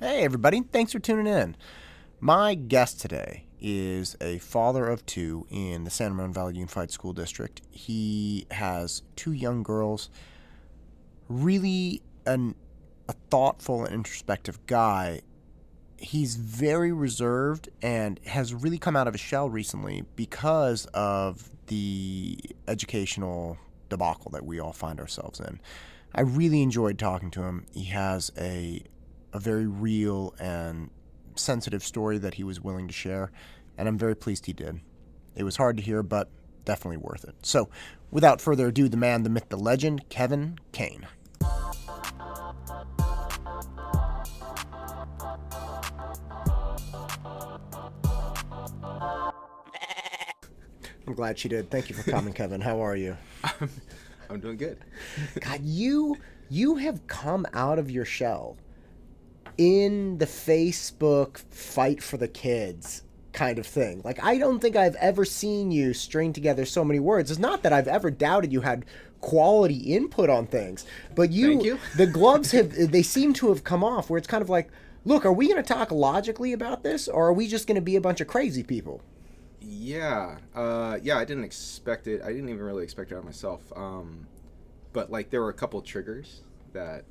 Hey, everybody. Thanks for tuning in. My guest today is a father of two in the San Ramon Valley Unified School District. He has two young girls, really a thoughtful and introspective guy. He's very reserved and has really come out of his shell recently because of the educational debacle that we all find ourselves in. I really enjoyed talking to him. He has a very real and sensitive story that he was willing to share, and I'm very pleased he did. It was hard to hear, but definitely worth it. So, without further ado, the man, the myth, the legend, Kevin Kane. I'm glad she did. Thank you for coming, Kevin. How are you? I'm doing good. God, you have come out of your shell in the Facebook fight for the kids kind of thing. Like, I don't think I've ever seen you string together so many words. It's not that I've ever doubted you had quality input on things, but Thank you. the gloves they seem to have come off where it's kind of like, look, are we going to talk logically about this, or are we just going to be a bunch of crazy people? Yeah, I didn't expect it. I didn't even really expect it out of myself. But like there were a couple triggers that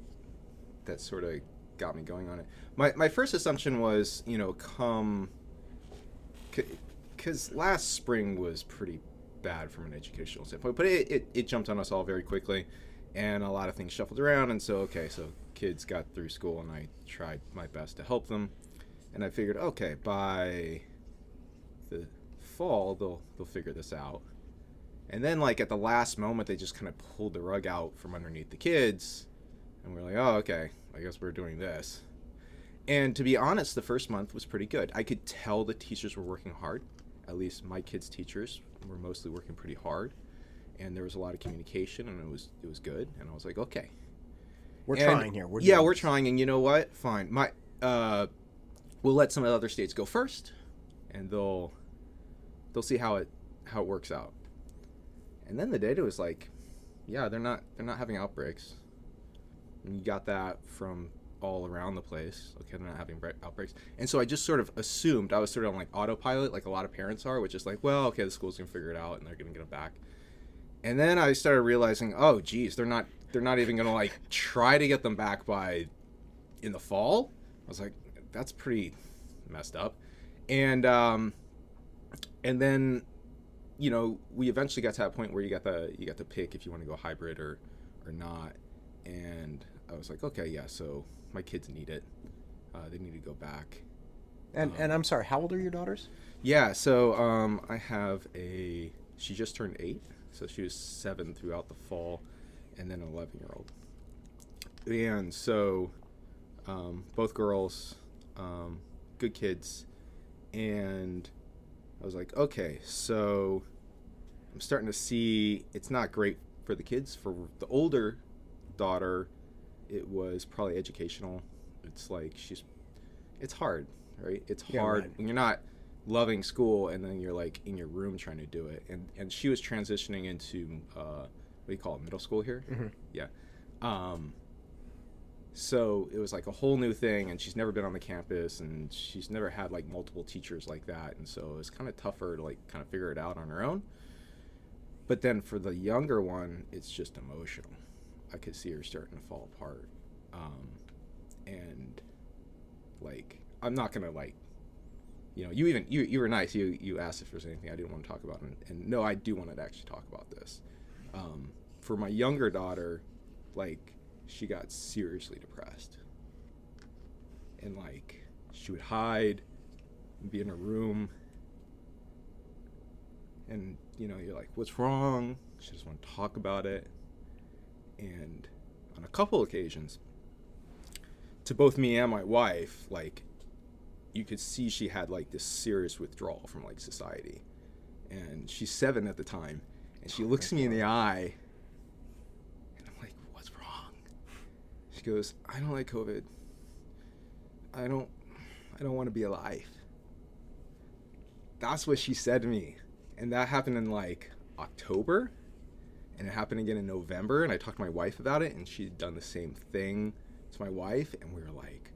sort of got me going on it. My first assumption was, come because last spring was pretty bad from an educational standpoint, but it jumped on us all very quickly, and a lot of things shuffled around, and so kids got through school, and I tried my best to help them, and I figured, okay, by the fall they'll figure this out. And then like at the last moment they just kind of pulled the rug out from underneath the kids, and we're like, oh, okay, I guess we're doing this. And to be honest, the first month was pretty good. I could tell the teachers were working hard. At least my kids' teachers were mostly working pretty hard, and there was a lot of communication, and it was good. And I was like, okay, We're trying here. We're trying. And you know what? Fine. We'll let some of the other states go first, and they'll see how it works out. And then the data was like, yeah, they're not having outbreaks. And you got that from all around the place. Okay, they're not having outbreaks. And so I just sort of assumed, I was sort of on like autopilot, like a lot of parents are, which is like, well, okay, the school's gonna figure it out and they're gonna get them back. And then I started realizing, oh geez, they're not even gonna like try to get them back by in the fall. I was like, that's pretty messed up. And then we eventually got to that point where you got to pick if you want to go hybrid or not. And I was like, okay, yeah, so my kids need it. They need to go back. And I'm sorry, how old are your daughters? Yeah, so I have she just turned 8, so she was 7 throughout the fall, and then an 11-year-old. And so both girls, good kids, and I was like, okay, so I'm starting to see it's not great for the kids. For the older daughter, it was probably educational. It's like it's hard, right? It's hard when you're not loving school and then you're like in your room trying to do it. And she was transitioning into what do you call it, middle school here? Mm-hmm. Yeah. So it was like a whole new thing, and she's never been on the campus, and she's never had like multiple teachers like that, and so it was kind of tougher to like kind of figure it out on her own. But then for the younger one, it's just emotional. I could see her starting to fall apart, and like I'm not gonna like, you were nice. You asked if there's anything I didn't want to talk about, and no, I do want to actually talk about this. For my younger daughter, like, she got seriously depressed, and like she would hide and be in a room, and you're like, what's wrong? She doesn't want to talk about it. And on a couple occasions, to both me and my wife, like, you could see she had like this serious withdrawal from like society. And she's 7 at the time, and she looks me in the eye, and I'm like, what's wrong? She goes, I don't like COVID. I don't want to be alive. That's what she said to me. And that happened in like October, and it happened again in November, and I talked to my wife about it, and she'd done the same thing to my wife, and we were like,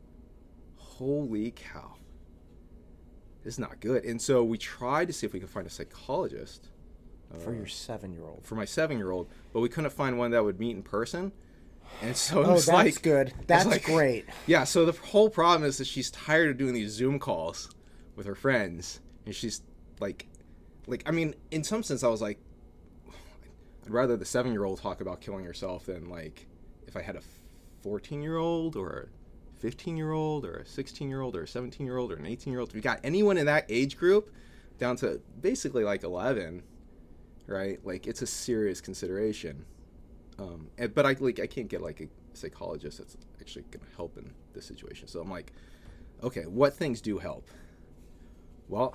holy cow, this is not good. And so we tried to see if we could find a psychologist For your 7-year-old. for my 7-year-old, but we couldn't find one that would meet in person. And so it Oh, was that's good. That's great. Yeah, so the whole problem is that she's tired of doing these Zoom calls with her friends, and she's like, I mean, in some sense, I was like, I'd rather the 7-year-old talk about killing herself than like if I had a 14-year-old or a 15-year-old or a 16-year-old or a 17-year-old or an 18-year-old. If we got anyone in that age group down to basically like 11, right? Like it's a serious consideration. But I can't get like a psychologist that's actually going to help in this situation. So I'm like, okay, what things do help? Well,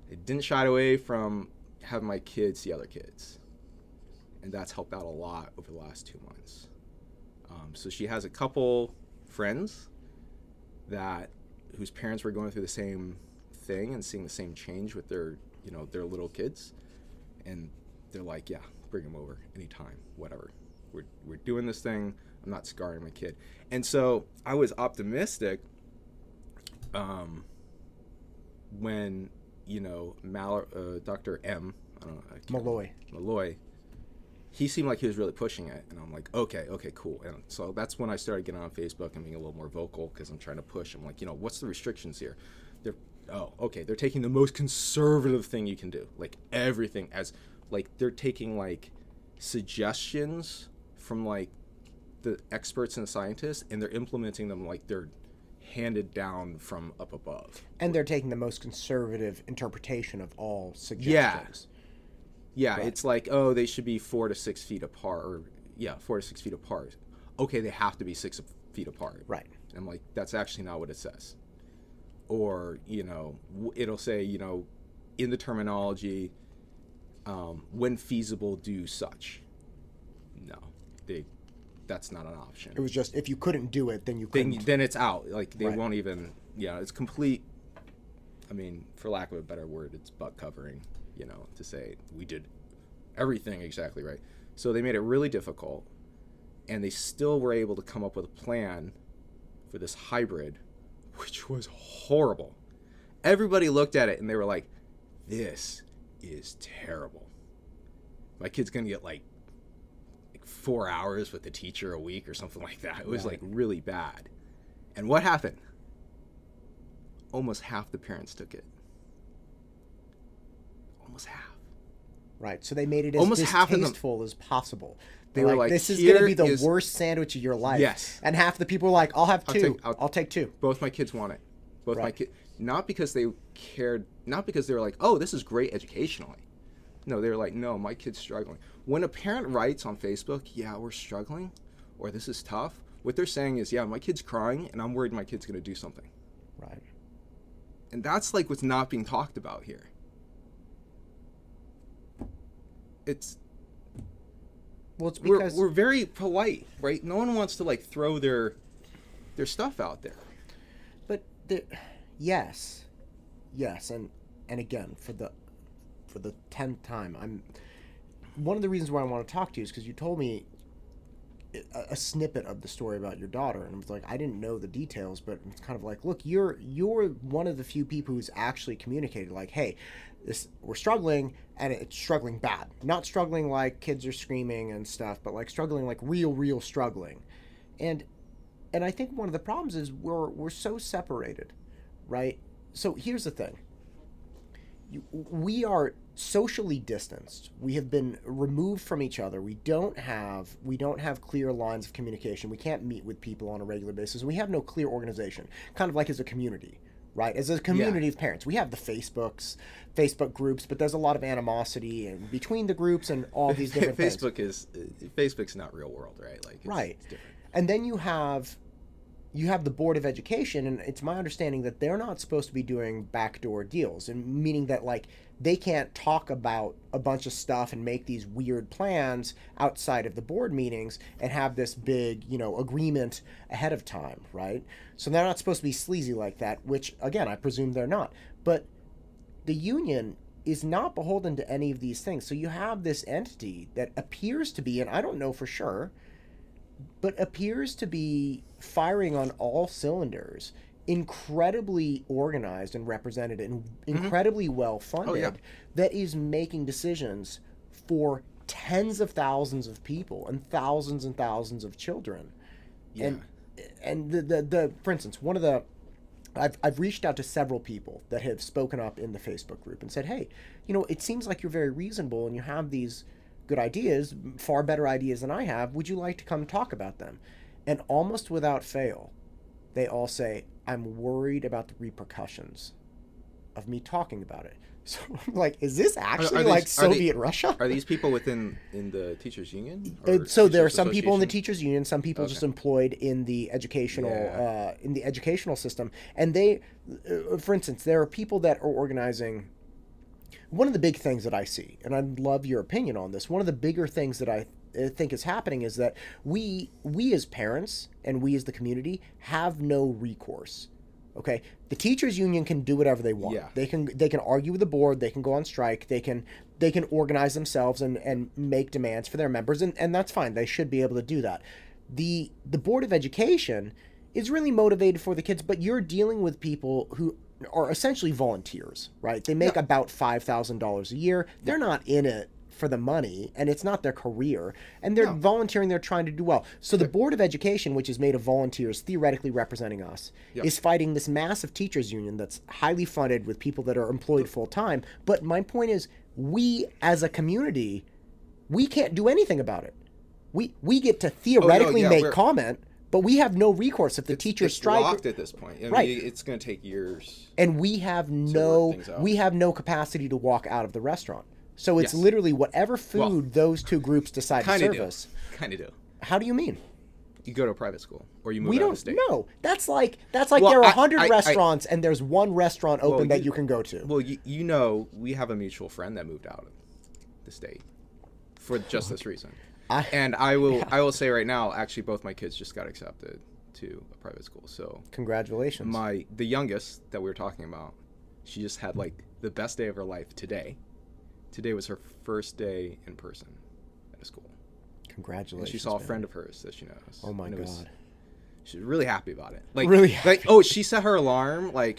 it didn't shy away from having my kids see other kids, and that's helped out a lot over the last 2 months. So she has a couple friends whose parents were going through the same thing and seeing the same change with their little kids, and they're like, yeah, bring them over anytime, whatever. We're doing this thing. I'm not scarring my kid. And so I was optimistic when, Dr. M, I don't know, Malloy, he seemed like he was really pushing it. And I'm like, okay, cool. And so that's when I started getting on Facebook and being a little more vocal because I'm trying to push. I'm like, what's the restrictions here? They're taking the most conservative thing you can do. Like everything as, like they're taking like suggestions from like the experts and scientists, and they're implementing them like they're handed down from up above. And they're taking the most conservative interpretation of all suggestions. Yeah, right. It's like, oh, they should be 4 to 6 feet apart, 4 to 6 feet apart. Okay, they have to be 6 feet apart. Right. And I'm like, that's actually not what it says. Or, it'll say, in the terminology, when feasible, do such. No, that's not an option. It was just, if you couldn't do it, then you couldn't. Then it's out. Like, they won't even, it's complete, I mean, for lack of a better word, it's butt covering, to say we did everything exactly right. So they made it really difficult, and they still were able to come up with a plan for this hybrid, which was horrible. Everybody looked at it, and they were like, this is terrible. My kid's going to get like 4 hours with the teacher a week or something like that. It was like really bad. And what happened? Almost half the parents took it. Almost half. Right. So they made it as distasteful as possible. They were like, this is going to be the worst sandwich of your life. Yes. And half the people were like, I'll have two. I'll take two. Both my kids want it. My kids. Not because they cared, not because they were like, oh, this is great educationally. No, they were like, no, my kid's struggling. When a parent writes on Facebook, yeah, we're struggling, or this is tough, what they're saying is, yeah, my kid's crying, and I'm worried my kid's going to do something. Right. And that's like what's not being talked about here. It's because we're very polite, right? No one wants to like throw their stuff out there. But yes, and again for the 10th time, one of the reasons why I want to talk to you is because you told me a snippet of the story about your daughter, and it was like, I didn't know the details, but it's kind of like, look, you're one of the few people who's actually communicated like, hey, we're struggling, and it's struggling bad, not struggling like kids are screaming and stuff, but like struggling, like real struggling. And I think one of the problems is we're so separated, right? So here's the thing. We are socially distanced. We have been removed from each other. We don't have clear lines of communication. We can't meet with people on a regular basis. We have no clear organization, kind of like as a community, right? As a community of parents. We have the Facebook groups, but there's a lot of animosity and between the groups and all these different things. Facebook's not real world, right? Like it's different. And then you have the Board of Education, and it's my understanding that they're not supposed to be doing backdoor deals, and meaning that like they can't talk about a bunch of stuff and make these weird plans outside of the board meetings and have this big, agreement ahead of time, right? So they're not supposed to be sleazy like that, which again, I presume they're not. But the union is not beholden to any of these things. So you have this entity that appears to be, and I don't know for sure, but appears to be firing on all cylinders, incredibly organized and represented and Hmm. incredibly well Oh yeah, funded, that is making decisions for tens of thousands of people and thousands of children. yeah. And the for instance, one of the I've reached out to several people that have spoken up in the Facebook group and said, hey, it seems like you're very reasonable and you have these good ideas, far better ideas than I have. Would you like to come talk about them? And almost without fail, they all say, I'm worried about the repercussions of me talking about it. So I'm like, is this actually Are like these Soviet Russia? are these people in the teachers union or So there are teachers some people in the association? teachers union, some people Okay. just employed Yeah. in the educational system, and they, for instance, there are people that are organizing. One of the big things that I see, and I'd love your opinion on this. One of the bigger things that I think is happening is that we as parents and we as the community have no recourse. Okay, the teachers union can do whatever they want. Yeah. They can argue with the board. They can go on strike. They can organize themselves and make demands for their members, and that's fine. They should be able to do that. The board of education is really motivated for the kids, but you're dealing with people who are essentially volunteers, right? They No. make about $5,000 a year. Yeah. They're not in it for the money, and it's not their career, and they're No. volunteering. They're trying to do well. So the board of education, which is made of volunteers theoretically representing us, Yep. is fighting this massive teachers union that's highly funded with people that are employed full time. But my point is, we as a community, we can't do anything about it. We get to theoretically yeah, make comment, but we have no recourse if the teachers It's strike. locked at this point. I mean, Right. it's going to take years. And work things out. we have no capacity to walk out of the restaurant. So it's Yes. literally whatever food Well, those two groups decide to Kind of do. service. Kind of do. How do you mean? You go to a private school or you move We out of don't state. know. That's like Well, there are I- 100 I- restaurants and there's one restaurant open Well, that you can go to. Well, you know, we have a mutual friend that moved out of the state for just this reason. And I will say right now, actually, both my kids just got accepted to a private school. So Congratulations. the youngest that we were talking about, she just had like the best day of her life today. Today was her first day in person at a school. And Congratulations. she saw a man. friend of hers that she knows. Oh my and God. She was really happy about it. Like Really like happy. oh, she set her alarm like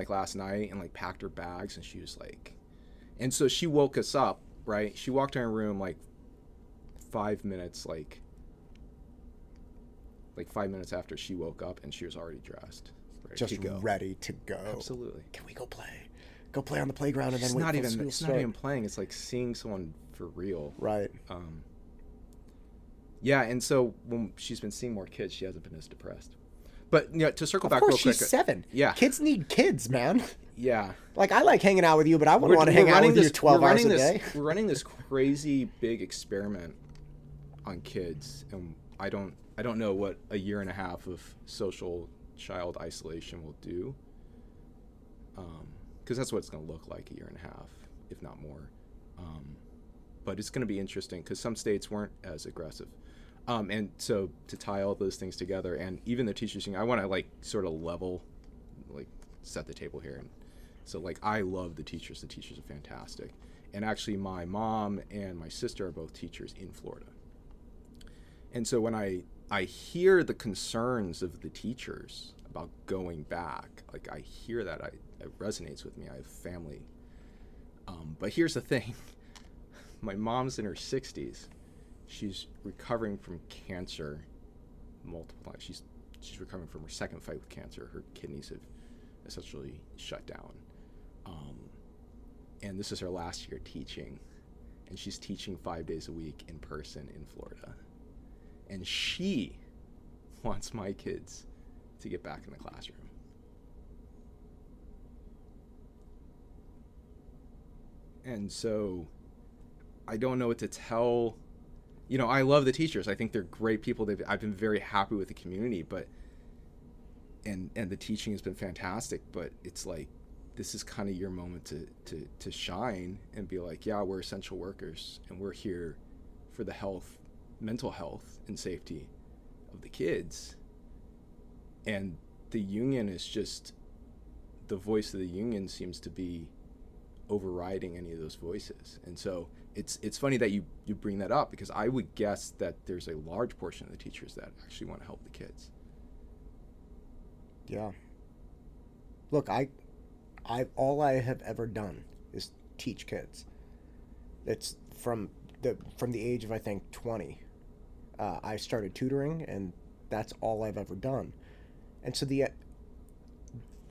last night and like packed her bags and she was like, and so she woke us up, right? She walked in her room like 5 minutes like 5 minutes after she woke up and she was already dressed, ready Just to go. ready to go. Absolutely. Can we go play? Go play on the playground and It's then wait not for even school it's to not start. even playing. It's like seeing someone for real. Right. Yeah, and so when she's been seeing more kids, she hasn't been as depressed. But to circle Of back course, real quick. she's 7. Yeah. Kids need kids, man. Yeah. Like, I like hanging out with you, but I wouldn't want to hang out with you 12 hours a day. We're running this crazy big experiment on kids, and I don't know what a year and a half of social child isolation will do, because that's what it's going to look like, a year and a half, if not more. But it's going to be interesting because some states weren't as aggressive. And so to tie all those things together, and even the teachers thing, I want to like sort of level, like set the table here. And so like I love the teachers. The teachers are fantastic. And actually my mom and my sister are both teachers in Florida. And so when I hear the concerns of the teachers about going back, like I hear that, it resonates with me. I have family. But here's the thing. My mom's in her 60s. She's recovering from cancer multiple times. She's recovering from her second fight with cancer. Her kidneys have essentially shut down. And this is her last year teaching. And she's teaching 5 days a week in person in Florida. And she wants my kids to get back in the classroom. And so I don't know what to tell. I love the teachers. I think they're great people. I've been very happy with the community, but and the teaching has been fantastic. But it's like this is kind of your moment to shine and be like, yeah, we're essential workers and we're here for the mental health and safety of the kids. And the union is just, the voice of the union seems to be overriding any of those voices. And so it's funny that you bring that up, because I would guess that there's a large portion of the teachers that actually want to help the kids. Yeah. Look, I all I have ever done is teach kids. It's from the age of, I think, 20. I started tutoring, and that's all I've ever done. And so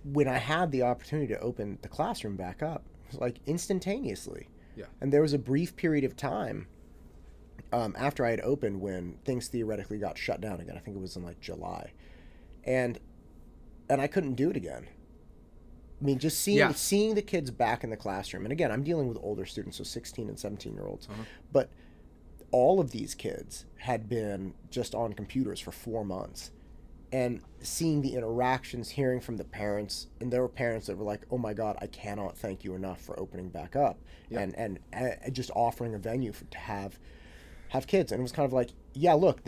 when I had the opportunity to open the classroom back up, it was like instantaneously. Yeah. And there was a brief period of time after I had opened when things theoretically got shut down again. I think it was in like July, and I couldn't do it again. I mean, just seeing the kids back in the classroom, and again, I'm dealing with older students, so 16 and 17-year-olds, but all of these kids had been just on computers for 4 months, and seeing the interactions, hearing from the parents, and there were parents that were like, "Oh my God, I cannot thank you enough for opening back up," and just offering a venue to have kids, and it was kind of like, yeah, look,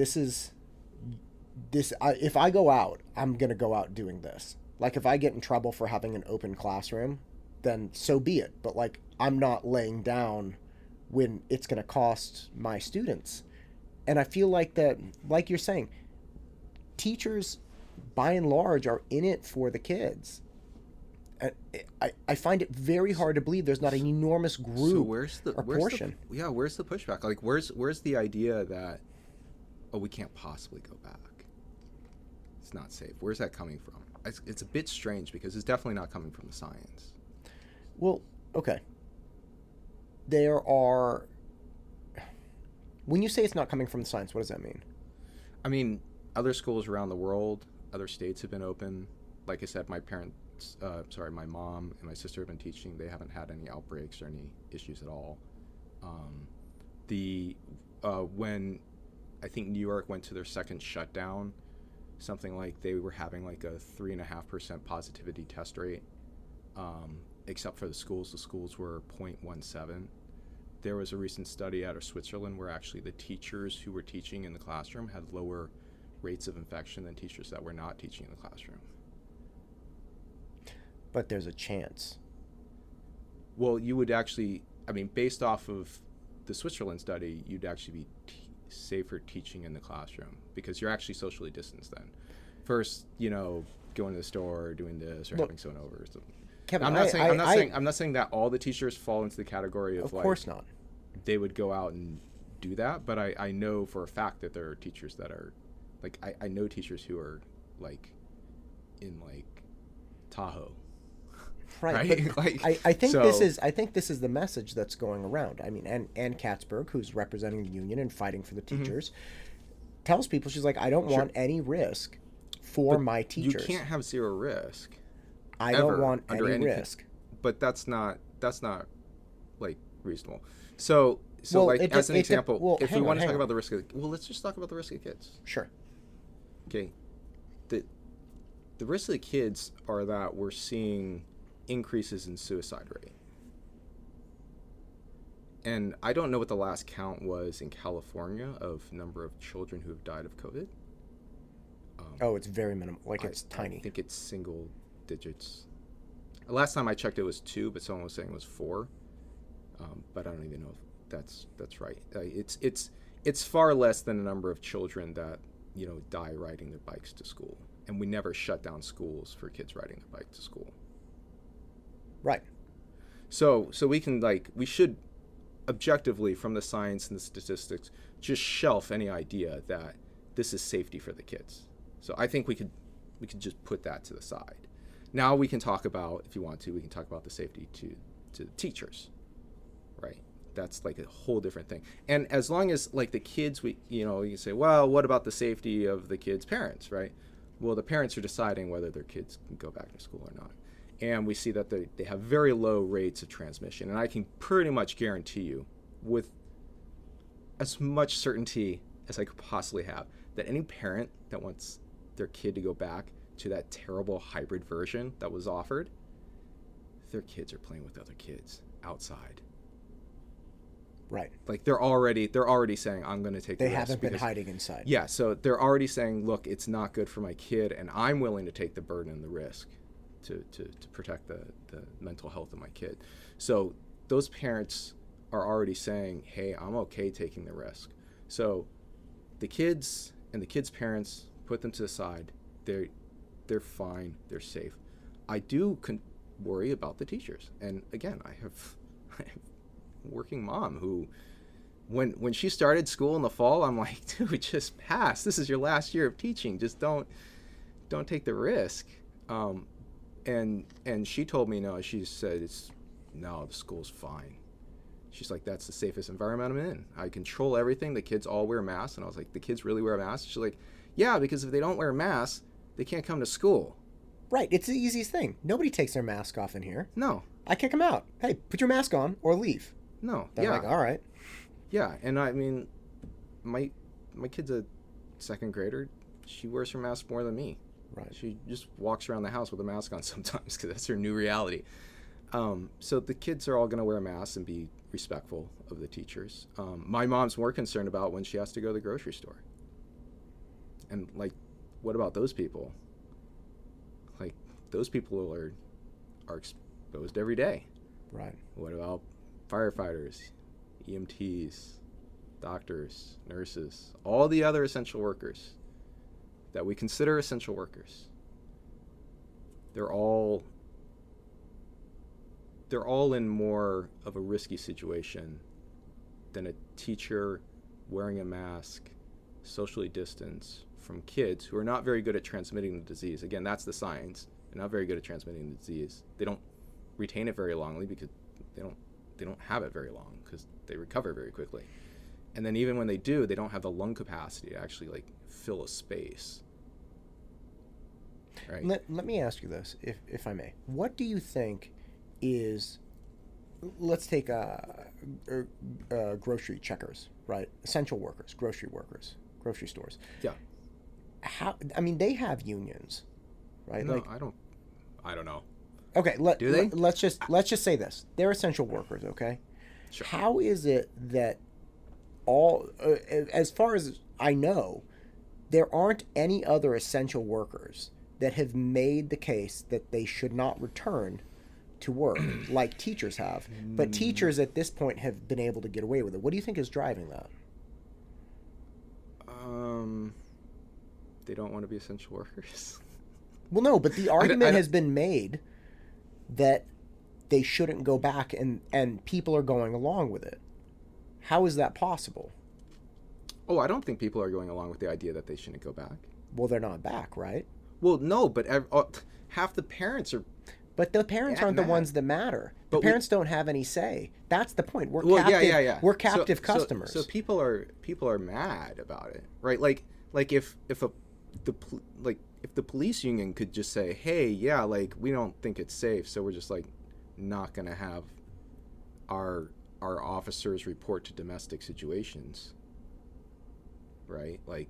if I go out, I'm gonna go out doing this. Like, if I get in trouble for having an open classroom, then so be it. But, like, I'm not laying down when it's going to cost my students. And I feel like that, like you're saying, teachers, by and large, are in it for the kids. And I find it very hard to believe there's not an enormous group or portion. Where's the pushback? Like, where's the idea that, oh, we can't possibly go back? It's not safe. Where's that coming from? It's a bit strange, because it's definitely not coming from the science. Well, okay. When you say it's not coming from the science, what does that mean? I mean, other schools around the world, other states have been open. Like I said, my mom and my sister have been teaching. They haven't had any outbreaks or any issues at all. When I think New York went to their second shutdown, something like they were having like a 3.5% positivity test rate, except for the schools. The schools were 0.17. There was a recent study out of Switzerland where actually the teachers who were teaching in the classroom had lower rates of infection than teachers that were not teaching in the classroom. But there's a chance. Well, you would actually, I mean, based off of the Switzerland study, you'd actually be safer teaching in the classroom, because you're actually socially distanced then. First, going to the store, or doing this, or having someone over. So. Kevin, I'm not saying that all the teachers fall into the category of like, course not. They would go out and do that, but I know for a fact that there are teachers that are like, I know teachers who are like in like Tahoe. Right. But like, I think this is the message that's going around. I mean, Ann Katzberg, who's representing the union and fighting for the teachers, tells people, she's like, I don't want any risk for my teachers. You can't have zero risk. I don't want any risk. But that's not like reasonable. So like, as an example, if we want to talk about the risk of let's just talk about the risk of kids. Sure. Okay. The risk of the kids are that we're seeing increases in suicide rate. And I don't know what the last count was in California of number of children who have died of COVID. It's very minimal. Like, it's tiny. I think it's single digits. Last time I checked, it was 2, but someone was saying it was 4. But I don't even know if that's right. It's far less than the number of children that die riding their bikes to school. And we never shut down schools for kids riding their bike to school. Right. So we should objectively, from the science and the statistics, just shelf any idea that this is safety for the kids. So I think we could just put that to the side. Now we can talk about, if you want to, we can talk about the safety to the teachers, right? That's like a whole different thing. And as long as like the kids, you can say, well, what about the safety of the kids' parents, right? Well, the parents are deciding whether their kids can go back to school or not. And we see that they have very low rates of transmission. And I can pretty much guarantee you, with as much certainty as I could possibly have, that any parent that wants their kid to go back to that terrible hybrid version that was offered, their kids are playing with other kids outside. Right. Like they're already saying, I'm going to take the risk. They haven't been hiding inside. Yeah, so they're already saying, look, it's not good for my kid, and I'm willing to take the burden and the risk to protect the mental health of my kid. So those parents are already saying, hey, I'm okay taking the risk. So the kids and the kids' parents, put them to the side. They're fine. They're safe. I do worry about the teachers. And again, I have a working mom who, when she started school in the fall, I'm like, dude, just pass. This is your last year of teaching. Just don't take the risk. And she told me no. She said, the school's fine. She's like, that's the safest environment I'm in. I control everything. The kids all wear masks. And I was like, the kids really wear masks? She's like, yeah, because if they don't wear masks, they can't come to school. Right. It's the easiest thing. Nobody takes their mask off in here. No. I kick them out. Hey, put your mask on or leave. No. They're like, all right. Yeah. And I mean, my kid's a second grader. She wears her mask more than me. Right. She just walks around the house with a mask on sometimes because that's her new reality. So the kids are all going to wear masks and be respectful of the teachers. My mom's more concerned about when she has to go to the grocery store. And, like, what about those people? Like, those people are exposed every day. Right. What about firefighters, EMTs, doctors, nurses, all the other essential workers that we consider essential workers? They're all in more of a risky situation than a teacher wearing a mask, socially distanced from kids who are not very good at transmitting the disease. Again, that's the science. They're not very good at transmitting the disease. They don't retain it very longly because they don't have it very long because they recover very quickly. And then even when they do, they don't have the lung capacity to actually, like, fill a space. Right? Let me ask you this, if I may. What do you think is, let's take grocery checkers, right? Essential workers, grocery stores. Yeah. They have unions, right? No, I don't know. Okay, do they? Let's just say this: they're essential workers. Okay. Sure. How is it that as far as I know, there aren't any other essential workers that have made the case that they should not return to work like teachers have, but teachers at this point have been able to get away with it? What do you think is driving that? They don't want to be essential workers. Well, no, but the argument has been made that they shouldn't go back, and people are going along with it. How is that possible? Oh, I don't think people are going along with the idea that they shouldn't go back. Well, they're not back, right? Well, no, but half the parents are. But the parents aren't the ones that matter. The parents don't have any say. That's the point. We're captive. Yeah. We're captive customers. So people are mad about it, right? Like if the police union could just say, hey, yeah, like, we don't think it's safe, so we're just, like, not gonna have our officers report to domestic situations, right? Like,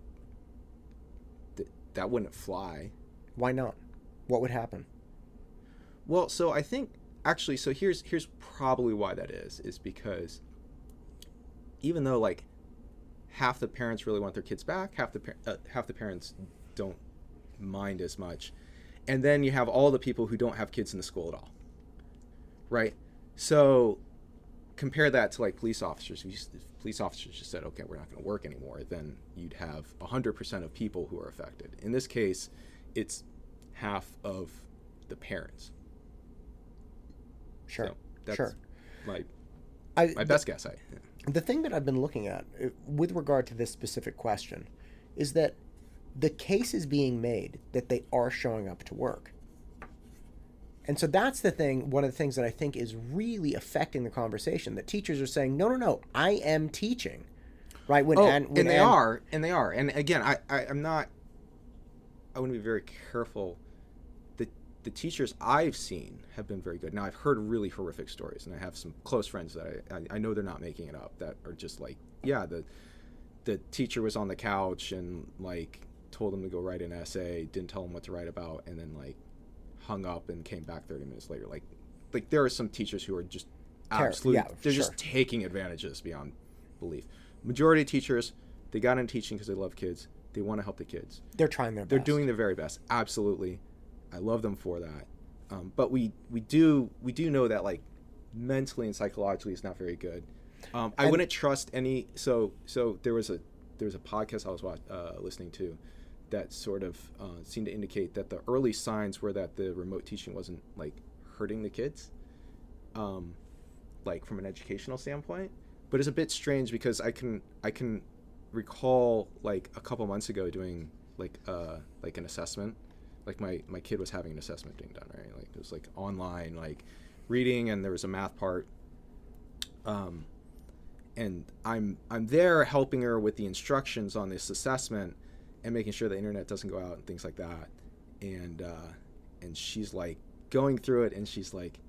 that wouldn't fly. Why not? What would happen? Well, so I think actually, so here's probably why that is because even though, like, half the parents really want their kids back, half the parents don't mind as much, and then you have all the people who don't have kids in the school at all, right? So compare that to, like, police officers. If police officers just said, okay, we're not going to work anymore, then you'd have 100% of people who are affected. In this case, it's half of the parents. Sure. So that's sure. my best guess. The thing that I've been looking at with regard to this specific question is that the case is being made that they are showing up to work. And so that's the thing, one of the things that I think is really affecting the conversation, that teachers are saying, no, I am teaching. Right? And they are. And again, I want to be very careful. The teachers I've seen have been very good. Now, I've heard really horrific stories, and I have some close friends that I know they're not making it up, that are just like, yeah, the teacher was on the couch and, like, told them to go write an essay, didn't tell them what to write about, and then, like, hung up and came back 30 minutes later. Like there are some teachers who are just absolutely, they're just taking advantages beyond belief. Majority of teachers, they got into teaching because they love kids. They want to help the kids. They're trying their best. They're doing their very best. Absolutely. I love them for that. But we do know that like mentally and psychologically it's not very good. I wouldn't trust any. So there was a podcast I was listening to that sort of seemed to indicate that the early signs were that the remote teaching wasn't like hurting the kids, like from an educational standpoint. But it's a bit strange because I can recall like a couple months ago doing like an assessment. Like my kid was having an assessment being done, right? Like it was like online, like reading, and there was a math part. And I'm there helping her with the instructions on this assessment and making sure the internet doesn't go out and things like that. And she's like going through it, and she's like,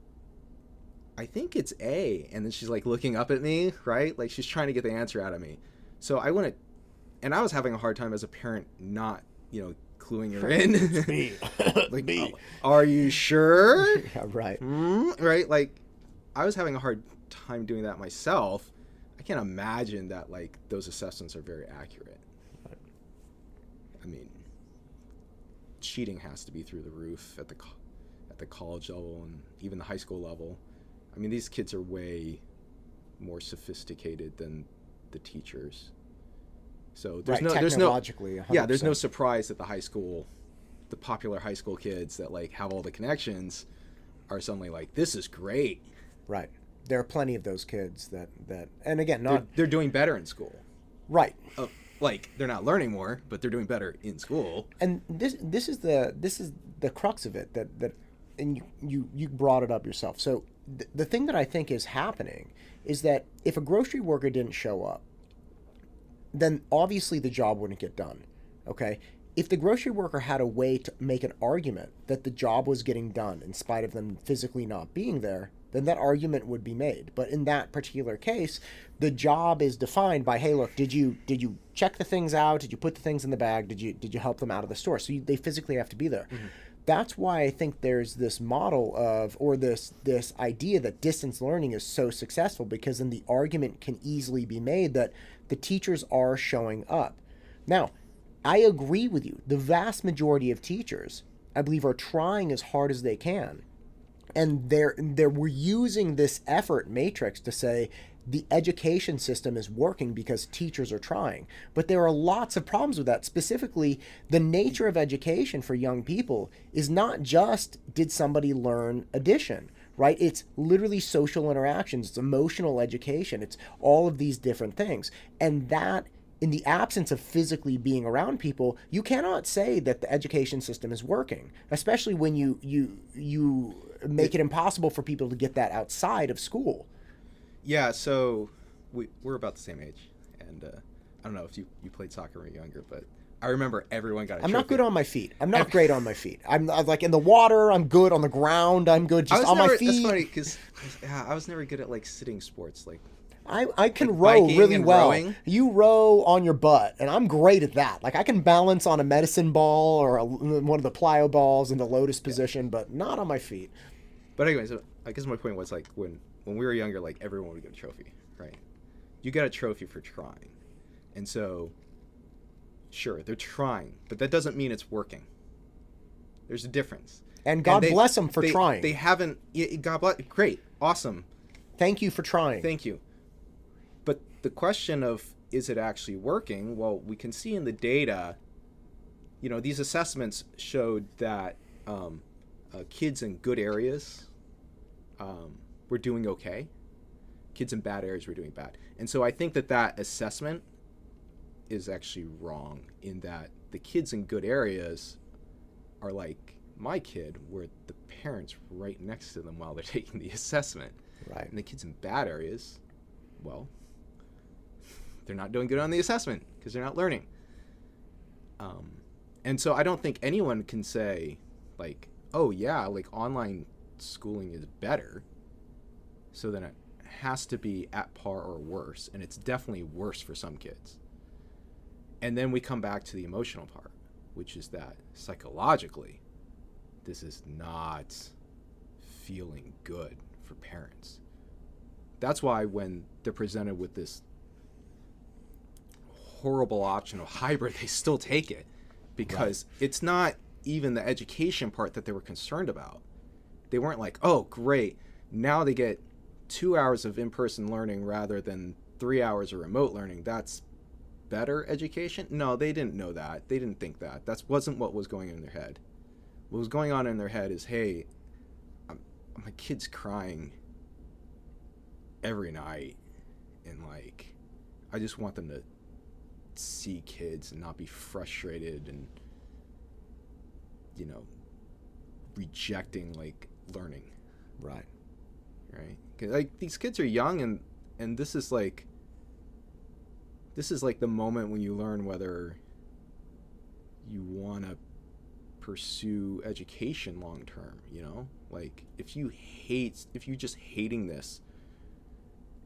I think it's A. And then she's like looking up at me, right? Like she's trying to get the answer out of me. So I went, and I was having a hard time as a parent not, cluing her in. Me. Like, Me. Are you sure? Yeah, right. Right? Like, I was having a hard time doing that myself. I can't imagine that, like, those assessments are very accurate. Right. I mean, cheating has to be through the roof at the college level and even the high school level. I mean, these kids are way more sophisticated than the teachers. So there's right, there's technologically, 100%. there's no surprise that the popular high school kids that like have all the connections are suddenly like, this is great. Right. There are plenty of those kids that and again, They're doing better in school. right. Like they're not learning more, but they're doing better in school. And this is the crux of it that and you brought it up yourself. So the thing that I think is happening is that if a grocery worker didn't show up, then obviously the job wouldn't get done. Okay? If the grocery worker had a way to make an argument that the job was getting done in spite of them physically not being there, then that argument would be made. But in that particular case, the job is defined by, hey, look, did you check the things out? Did you put the things in the bag? Did you help them out of the store? So they physically have to be there. Mm-hmm. That's why I think there's this model of, or this idea that distance learning is so successful, because then the argument can easily be made that the teachers are showing up. Now, I agree with you. The vast majority of teachers, I believe, are trying as hard as they can. And we're using this effort matrix to say the education system is working because teachers are trying. But there are lots of problems with that. Specifically, the nature of education for young people is not just, did somebody learn addition, right? It's literally social interactions. It's emotional education. It's all of these different things. And that, in the absence of physically being around people, you cannot say that the education system is working, especially when you make it impossible for people to get that outside of school. Yeah, so we're about the same age, and I don't know if you played soccer when you were younger, but I remember everyone got a trophy. I'm not good on my feet. I'm not great on my feet. I'm like in the water, I'm good. On the ground, I'm good. Just on my feet. That's funny because I was never good at like sitting sports. Like I can like row really well. Rowing. You row on your butt, and I'm great at that. Like I can balance on a medicine ball or one of the plyo balls in the lotus position, but not on my feet. But anyway, so I guess my point was like when we were younger, like everyone would get a trophy, right? You get a trophy for trying. And so, sure, they're trying, but that doesn't mean it's working. There's a difference. And God bless them for trying. They haven't, God bless, great, awesome. Thank you for trying. Thank you. But the question of, is it actually working? Well, we can see in the data, these assessments showed that kids in good areas were doing okay. Kids in bad areas were doing bad. And so I think that assessment is actually wrong, in that the kids in good areas are like my kid, where the parents right next to them while they're taking the assessment. Right. And the kids in bad areas, well, they're not doing good on the assessment because they're not learning. And so I don't think anyone can say like, oh yeah, like online schooling is better, so then it has to be at par or worse, and it's definitely worse for some kids. And then we come back to the emotional part, which is that psychologically this is not feeling good for parents. That's why when they're presented with this horrible option of hybrid, they still take it, because it's not even the education part that they were concerned about. They weren't like, oh, great, now they get 2 hours of in-person learning rather than 3 hours of remote learning. That's better education. No, they didn't know that. They didn't think that. That wasn't what was going on in their head. What was going on in their head is, hey, my kid's crying every night, and like, I just want them to see kids and not be frustrated and, you know, rejecting like learning. Right. 'Cause, like, these kids are young, and this is like the moment when you learn whether you want to pursue education long term, you know? Like, if you're just hating this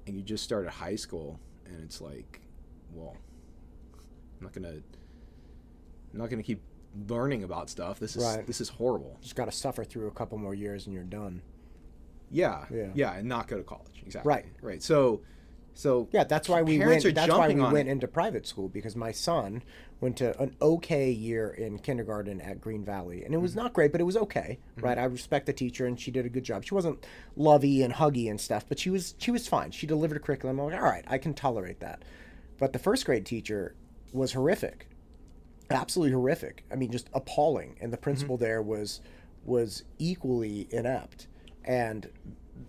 and you just started high school and it's like, well, I'm not gonna keep learning about stuff. This is horrible. Just got to suffer through a couple more years and you're done. Yeah, and not go to college. Exactly. Right. So yeah, that's why we went. That's why we went into private school, because my son went to an okay year in kindergarten at Green Valley, and it was not great, but it was okay. Right. I respect the teacher, and she did a good job. She wasn't lovey and huggy and stuff, but she was fine. She delivered a curriculum. I'm like, all right, I can tolerate that. But the first grade teacher was horrific, absolutely horrific. I mean, just appalling. And the principal there was equally inept. And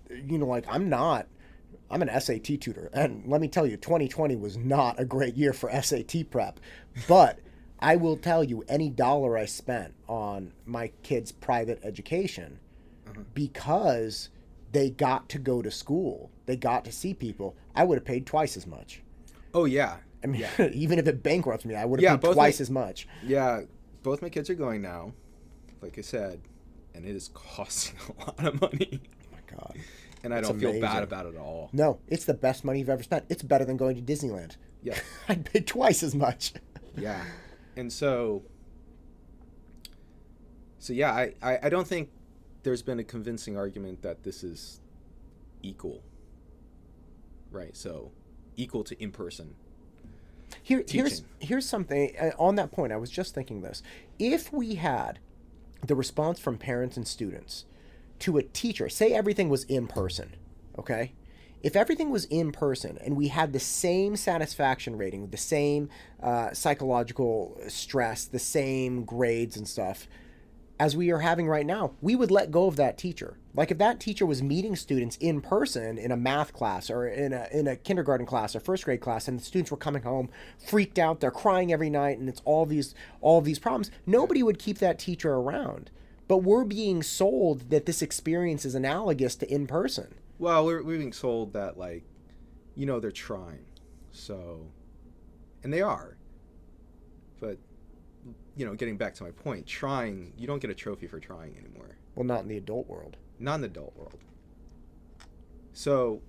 you know, like, I'm an SAT tutor, and let me tell you, 2020 was not a great year for SAT prep. But I will tell you, any dollar I spent on my kids' private education, because they got to go to school, they got to see people, I would have paid twice as much. Oh, yeah. I mean, even if it bankrupts me, I would have paid twice as much. Yeah, both my kids are going now, like I said, and it is costing a lot of money. Oh, my God. And I don't feel bad about it at all. No, it's the best money you've ever spent. It's better than going to Disneyland. Yeah. I'd pay twice as much. Yeah. And so yeah, I don't think there's been a convincing argument that this is equal. Right. So equal to in-person Here's something on that point. I was just thinking this. If we had the response from parents and students to a teacher, say everything was in person, okay? If everything was in person and we had the same satisfaction rating, the same psychological stress, the same grades and stuff as we are having right now, we would let go of that teacher. Like, if that teacher was meeting students in person in a math class or in a kindergarten class or first grade class, and the students were coming home freaked out, they're crying every night, and it's all these problems, nobody would keep that teacher around. But we're being sold that this experience is analogous to in person. Well, we're being sold that, like, you know, they're trying. So, and they are. But, you know, getting back to my point, trying, you don't get a trophy for trying anymore. Well, not in the adult world. Not in the adult world. So,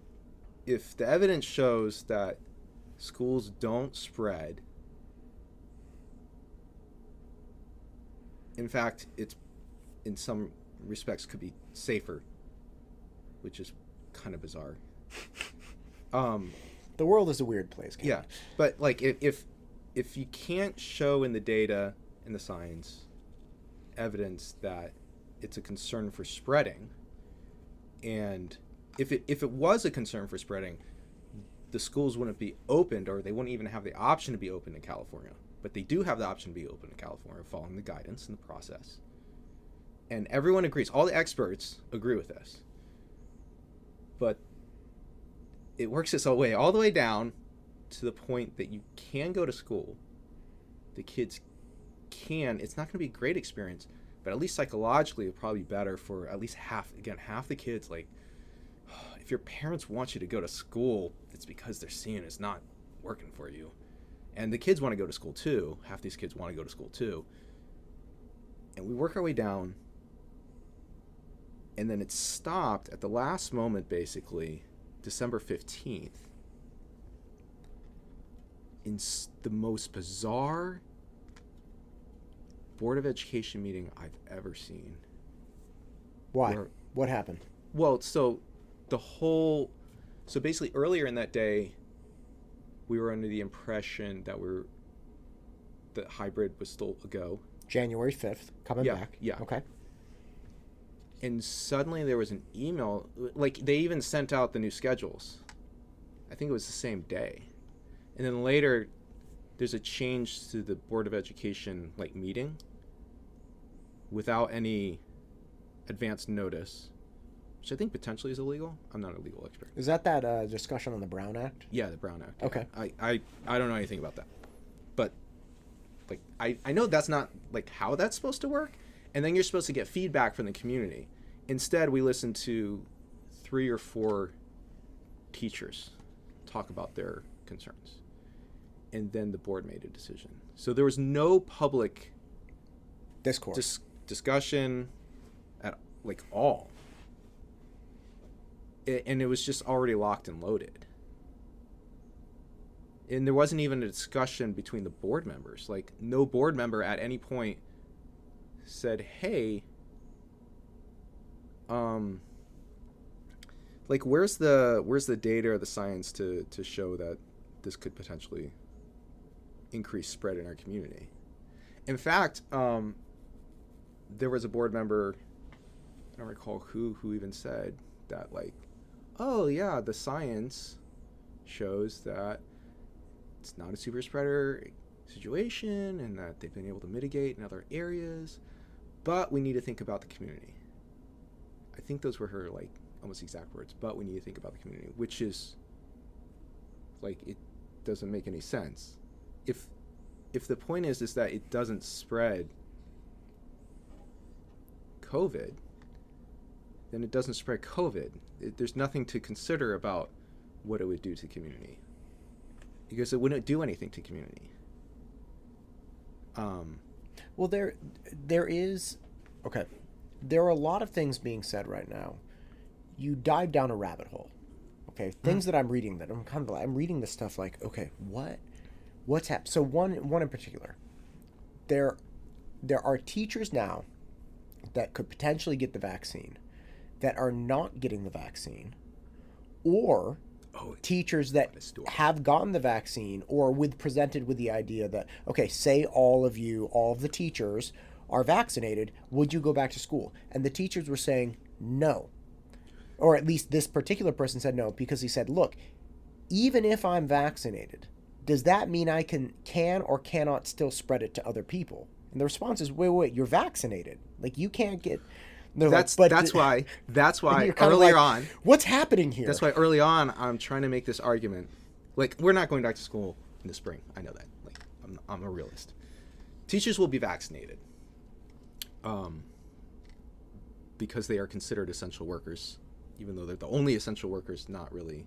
if the evidence shows that schools don't spread, in fact, it's in some respects could be safer, which is kind of bizarre. The world is a weird place. Kane. Yeah, but like if you can't show in the data and the science evidence that it's a concern for spreading, and if it was a concern for spreading, the schools wouldn't be opened, or they wouldn't even have the option to be open in California. But they do have the option to be open in California, following the guidance and the process. And everyone agrees. All the experts agree with this. But it works its way all the way down to the point that you can go to school. The kids can. It's not going to be a great experience, but at least psychologically, it'll probably be better for at least half the kids. Like, if your parents want you to go to school, it's because they're seeing it's not working for you. And the kids want to go to school too. Half these kids want to go to school too. And we work our way down. And then it stopped at the last moment, basically, December 15th. In the most bizarre Board of Education meeting I've ever seen. Why? What happened? Well, so basically earlier in that day, we were under the impression that hybrid was still a go. January 5th, coming back. Yeah. Okay. And suddenly there was an email, like they even sent out the new schedules. I think it was the same day. And then later there's a change to the Board of Education like meeting without any advance notice, which I think potentially is illegal. I'm not a legal expert. Is that discussion on the Brown Act? Yeah, the Brown Act. Okay. I don't know anything about that. But like I know that's not like how that's supposed to work. And then you're supposed to get feedback from the community. Instead, we listened to 3 or 4 teachers talk about their concerns. And then the board made a decision. So there was no public Discourse. Discussion at like all. And it was just already locked and loaded. And there wasn't even a discussion between the board members. Like no board member at any point said, hey, like where's the data or the science to show that this could potentially increase spread in our community? In fact, there was a board member, I don't recall who even said that, like, oh yeah, the science shows that it's not a super spreader situation and that they've been able to mitigate in other areas, but we need to think about the community. I think those were her like almost exact words, but we need to think about the community, which is like, it doesn't make any sense. If the point is that it doesn't spread COVID, then it doesn't spread COVID. There's nothing to consider about what it would do to community, because it wouldn't do anything to community. Well, there is, okay, there are a lot of things being said right now. You dive down a rabbit hole, okay? Things that I'm reading that I'm reading this stuff like, okay, what's happened? So one in particular, there are teachers now that could potentially get the vaccine that are not getting the vaccine, or teachers that have gotten the vaccine or presented with the idea that, okay, say all of the teachers are vaccinated, would you go back to school? And the teachers were saying no. Or at least this particular person said no, because he said, look, even if I'm vaccinated, does that mean I can or cannot still spread it to other people? And the response is, wait, you're vaccinated. Like, you can't get... That's why earlier on, what's happening here? That's why early on I'm trying to make this argument. Like, we're not going back to school in the spring. I know that. Like, I'm a realist. Teachers will be vaccinated, because they are considered essential workers, even though they're the only essential workers not really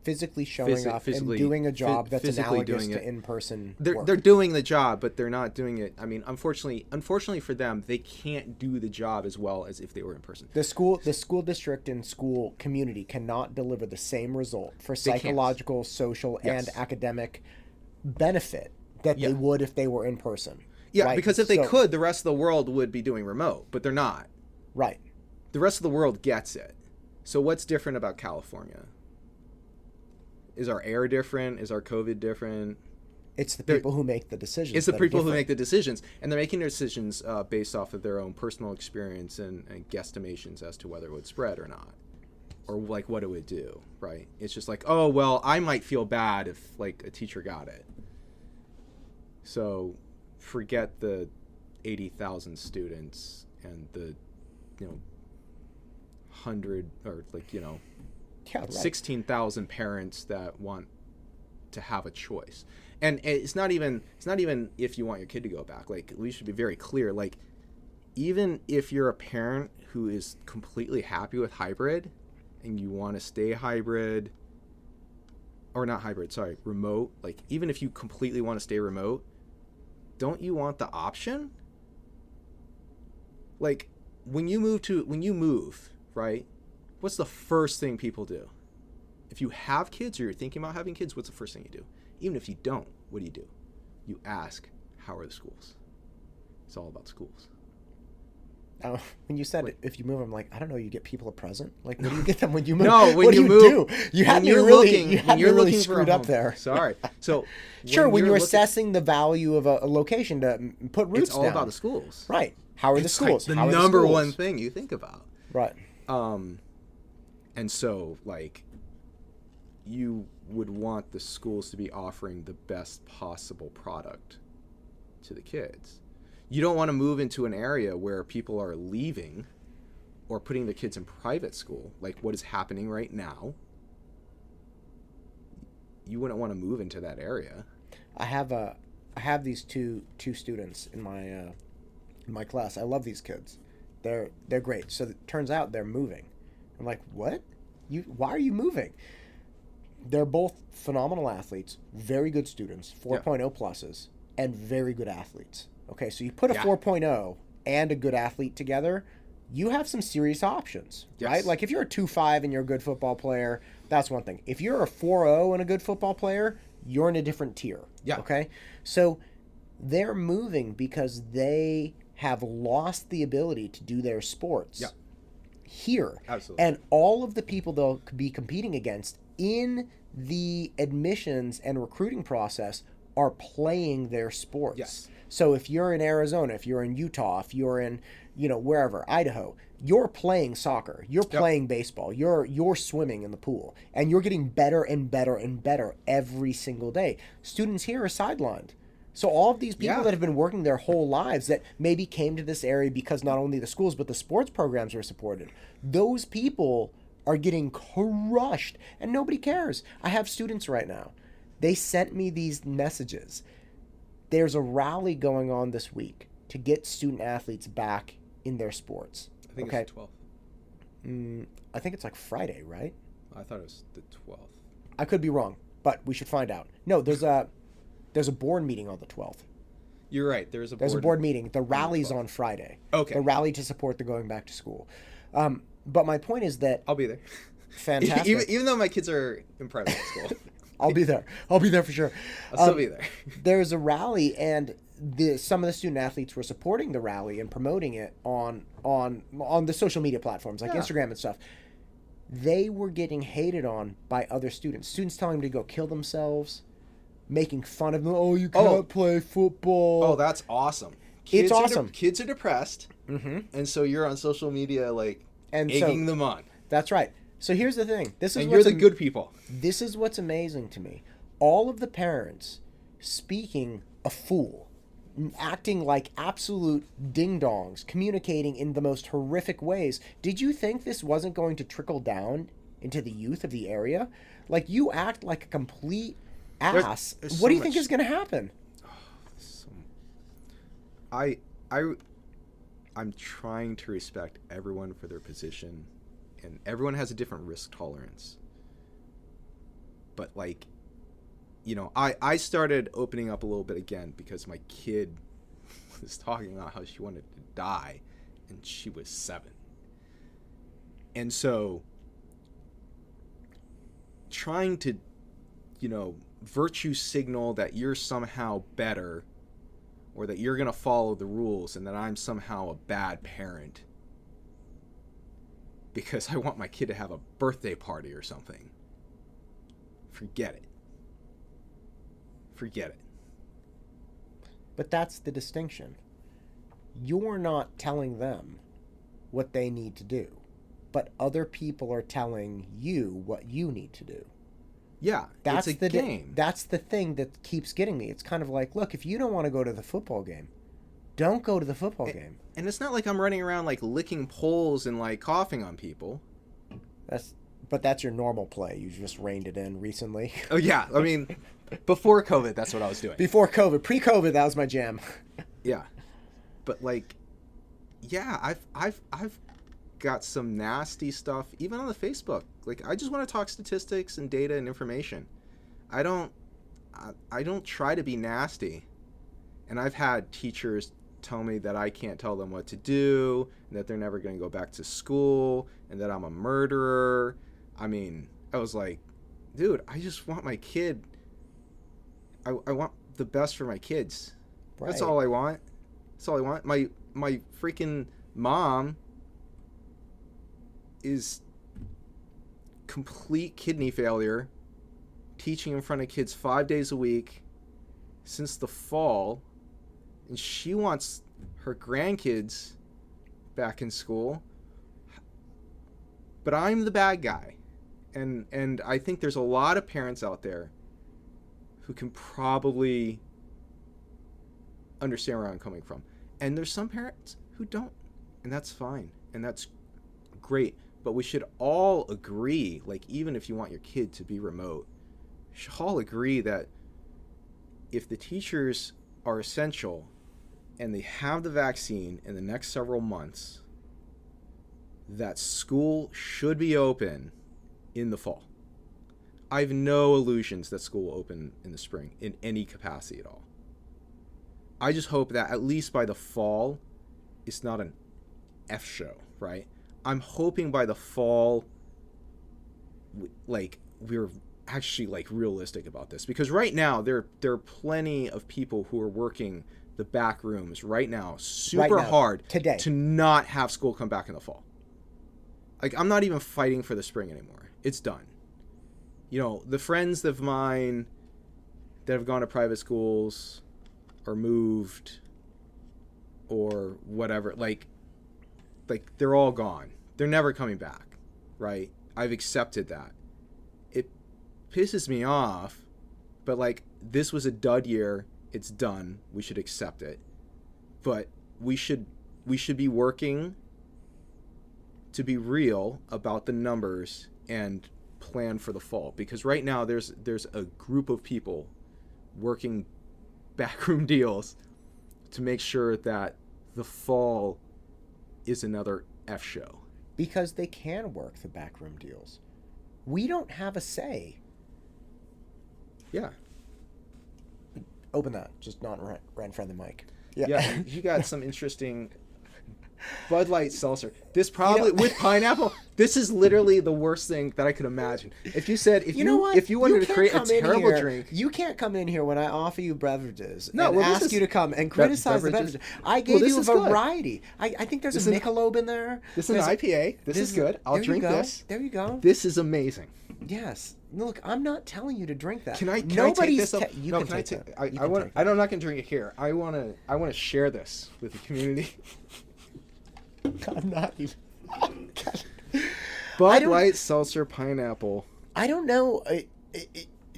physically showing up and doing a job that's analogous to in-person work. They're doing the job, but they're not doing it. I mean, unfortunately for them, they can't do the job as well as if they were in person. The school district and school community cannot deliver the same result for psychological, social, and academic benefit that they would if they were in person. Yeah, right? Because if they could, the rest of the world would be doing remote, but they're not. Right. The rest of the world gets it. So what's different about California? Is our air different? Is our COVID different? It's the people who make the decisions. It's the people who make the decisions. And they're making their decisions based off of their own personal experience and guesstimations as to whether it would spread or not. Or, like, what it would do, right? It's just like, oh, well, I might feel bad if, like, a teacher got it. So forget the 80,000 students and the, 100 or, like, 16,000 parents that want to have a choice. And it's not even if you want your kid to go back. Like, we should be very clear. Like, even if you're a parent who is completely happy with hybrid and you want to stay hybrid, or not hybrid, sorry, remote, like, even if you completely want to stay remote, don't you want the option? Like, when you move, right? What's the first thing people do? If you have kids or you're thinking about having kids, what's the first thing you do? Even if you don't, what do? You ask, how are the schools? It's all about schools. When you said if you move, I'm like, I don't know, you get people a present? Like, what do you get them when you move? No, when you move, you had me really screwed up there. Sorry. So sure, when you're assessing the value of a location to put roots down. It's all about the schools. Right. How are the schools? Like the number one thing you think about. Right. And so, like, you would want the schools to be offering the best possible product to the kids. You don't want to move into an area where people are leaving or putting their kids in private school, like what is happening right now. You wouldn't want to move into that area. I have these two students in my class. I love these kids. They're great. So it turns out they're moving. I'm like, what? Why are you moving? They're both phenomenal athletes, very good students, 4.0 pluses, and very good athletes. Okay, so you put a 4.0 and a good athlete together, you have some serious options, right? Like if you're a 2.5 and you're a good football player, that's one thing. If you're a 4.0 and a good football player, you're in a different tier. Yeah. Okay? So they're moving because they have lost the ability to do their sports here. Absolutely. And all of the people they'll be competing against in the admissions and recruiting process are playing their sports. Yes. So if you're in Arizona, if you're in Utah, if you're in, wherever, Idaho, you're playing soccer, you're playing baseball, you're swimming in the pool, and you're getting better and better and better every single day. Students here are sidelined. So all of these people that have been working their whole lives that maybe came to this area because not only the schools but the sports programs were supported, those people are getting crushed and nobody cares. I have students right now. They sent me these messages. There's a rally going on this week to get student athletes back in their sports. I think it's the 12th. I think it's like Friday, right? I thought it was the 12th. I could be wrong, but we should find out. No, there's a board meeting on the 12th. You're right. There's a board meeting. The rally's on Friday. Okay. The rally to support the going back to school. But my point is that I'll be there. Fantastic. Even though my kids are in private school. I'll be there. I'll be there for sure. I'll still be there. There's a rally, and some of the student athletes were supporting the rally and promoting it on the social media platforms like Instagram and stuff. They were getting hated on by other students. Students telling them to go kill themselves, making fun of them. Oh, you can't play football. Oh, that's awesome. It's awesome. Kids are depressed, and so you're on social media egging them on. That's right. So here's the thing. You're the good people. This is what's amazing to me. All of the parents speaking a fool, acting like absolute ding-dongs, communicating in the most horrific ways. Did you think this wasn't going to trickle down into the youth of the area? Like, you act like a complete ass. There's what do you think is going to happen? I'm trying to respect everyone for their position, and everyone has a different risk tolerance. But I started opening up a little bit again because my kid was talking about how she wanted to die, and she was 7. And so trying to, virtue signal that you're somehow better, or that you're going to follow the rules, and that I'm somehow a bad parent because I want my kid to have a birthday party or something. Forget it. Forget it. But that's the distinction. You're not telling them what they need to do, but other people are telling you what you need to do. Yeah, that's it's a game. That's the thing that keeps getting me. It's kind of like, look, if you don't want to go to the football game, don't go to the football game. And it's not like I'm running around licking poles and coughing on people. But that's your normal play. You just reined it in recently. Oh yeah, I mean, before COVID, that's what I was doing. Before COVID, pre-COVID, that was my jam. Yeah, but I've got some nasty stuff even on the Facebook. I just want to talk statistics and data and information. I don't try to be nasty. And I've had teachers tell me that I can't tell them what to do, and that they're never going to go back to school, and that I'm a murderer. I mean, I was like, dude, I just want my kid. I want the best for my kids. Right. That's all I want. That's all I want. My freaking mom is complete kidney failure, teaching in front of kids 5 days a week since the fall, and she wants her grandkids back in school. but I'm the bad guy. And I think there's a lot of parents out there who can probably understand where I'm coming from. And there's some parents who don't. And that's fine. And that's great. But we should all agree, like, even if you want your kid to be remote, we should all agree that if the teachers are essential and they have the vaccine in the next several months, that school should be open in the fall. I have no illusions that school will open in the spring in any capacity at all. I just hope that at least by the fall, it's not an F show, right? I'm hoping by the fall, like, we're actually, like, realistic about this, because right now there are plenty of people who are working the back rooms right now super hard today to not have school come back in the fall. Like, I'm not even fighting for the spring anymore. It's done. You know, the friends of mine that have gone to private schools or moved or whatever, like they're all gone. They're never coming back, right? I've accepted that. It pisses me off, but, like, this was a dud year. It's done. We should accept it. But we should be working to be real about the numbers and plan for the fall, because right now there's a group of people working backroom deals to make sure that the fall is another F show. Because they can work the backroom deals. We don't have a say. Yeah. Open that, just not right in front of the mic. Yeah, you got some interesting Bud Light seltzer. This probably with pineapple. This is literally the worst thing that I could imagine. If you said if you wanted to create a terrible drink, you can't come in here when I offer you beverages and well, ask you to come and criticize the beverages. I gave you a variety. I think there's a Michelob in there. This is an IPA. This is good. I'll drink this. There you go. This is amazing. Yes. Look, I'm not telling you to drink that. Can I take this up? You can take it. I'm not going to drink it here. I want to share this with the community. I'm not even. Bud Light seltzer pineapple. I don't know.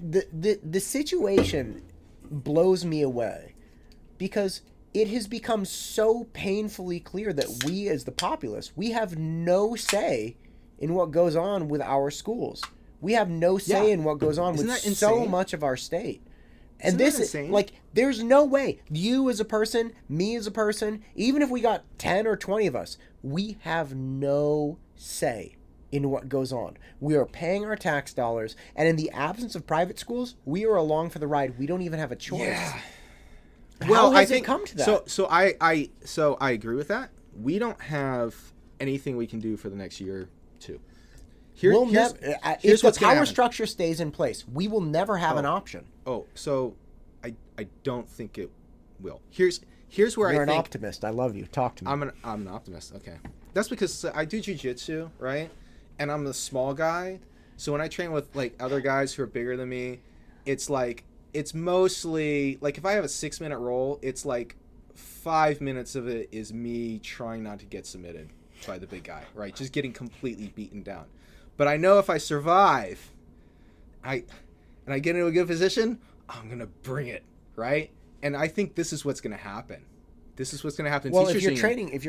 The situation blows me away because it has become so painfully clear that we, as the populace, we have no say in what goes on with our schools. We have no say in what goes on with so much of our state. And this is like, there's no way you as a person, me as a person, even if we got 10 or 20 of us, we have no say in what goes on. We are paying our tax dollars, and in the absence of private schools, we are along for the ride. We don't even have a choice. Yeah. Well, I think it come to that? So I agree with that. We don't have anything we can do for the next year or two. If the power structure stays in place, we will never have an option. Oh, so I don't think it will. Here's where You're I think... an optimist. I love you. Talk to me. I'm an optimist. Okay. That's because I do jiu-jitsu, right? And I'm a small guy. So when I train with, like, other guys who are bigger than me, it's like, it's mostly, like, if I have a 6-minute roll, it's like 5 minutes of it is me trying not to get submitted by the big guy, right? Just getting completely beaten down. But I know if I survive, and I get into a good position, I'm going to bring it, right? And I think this is what's going to happen. This is what's going to happen. Well, if you're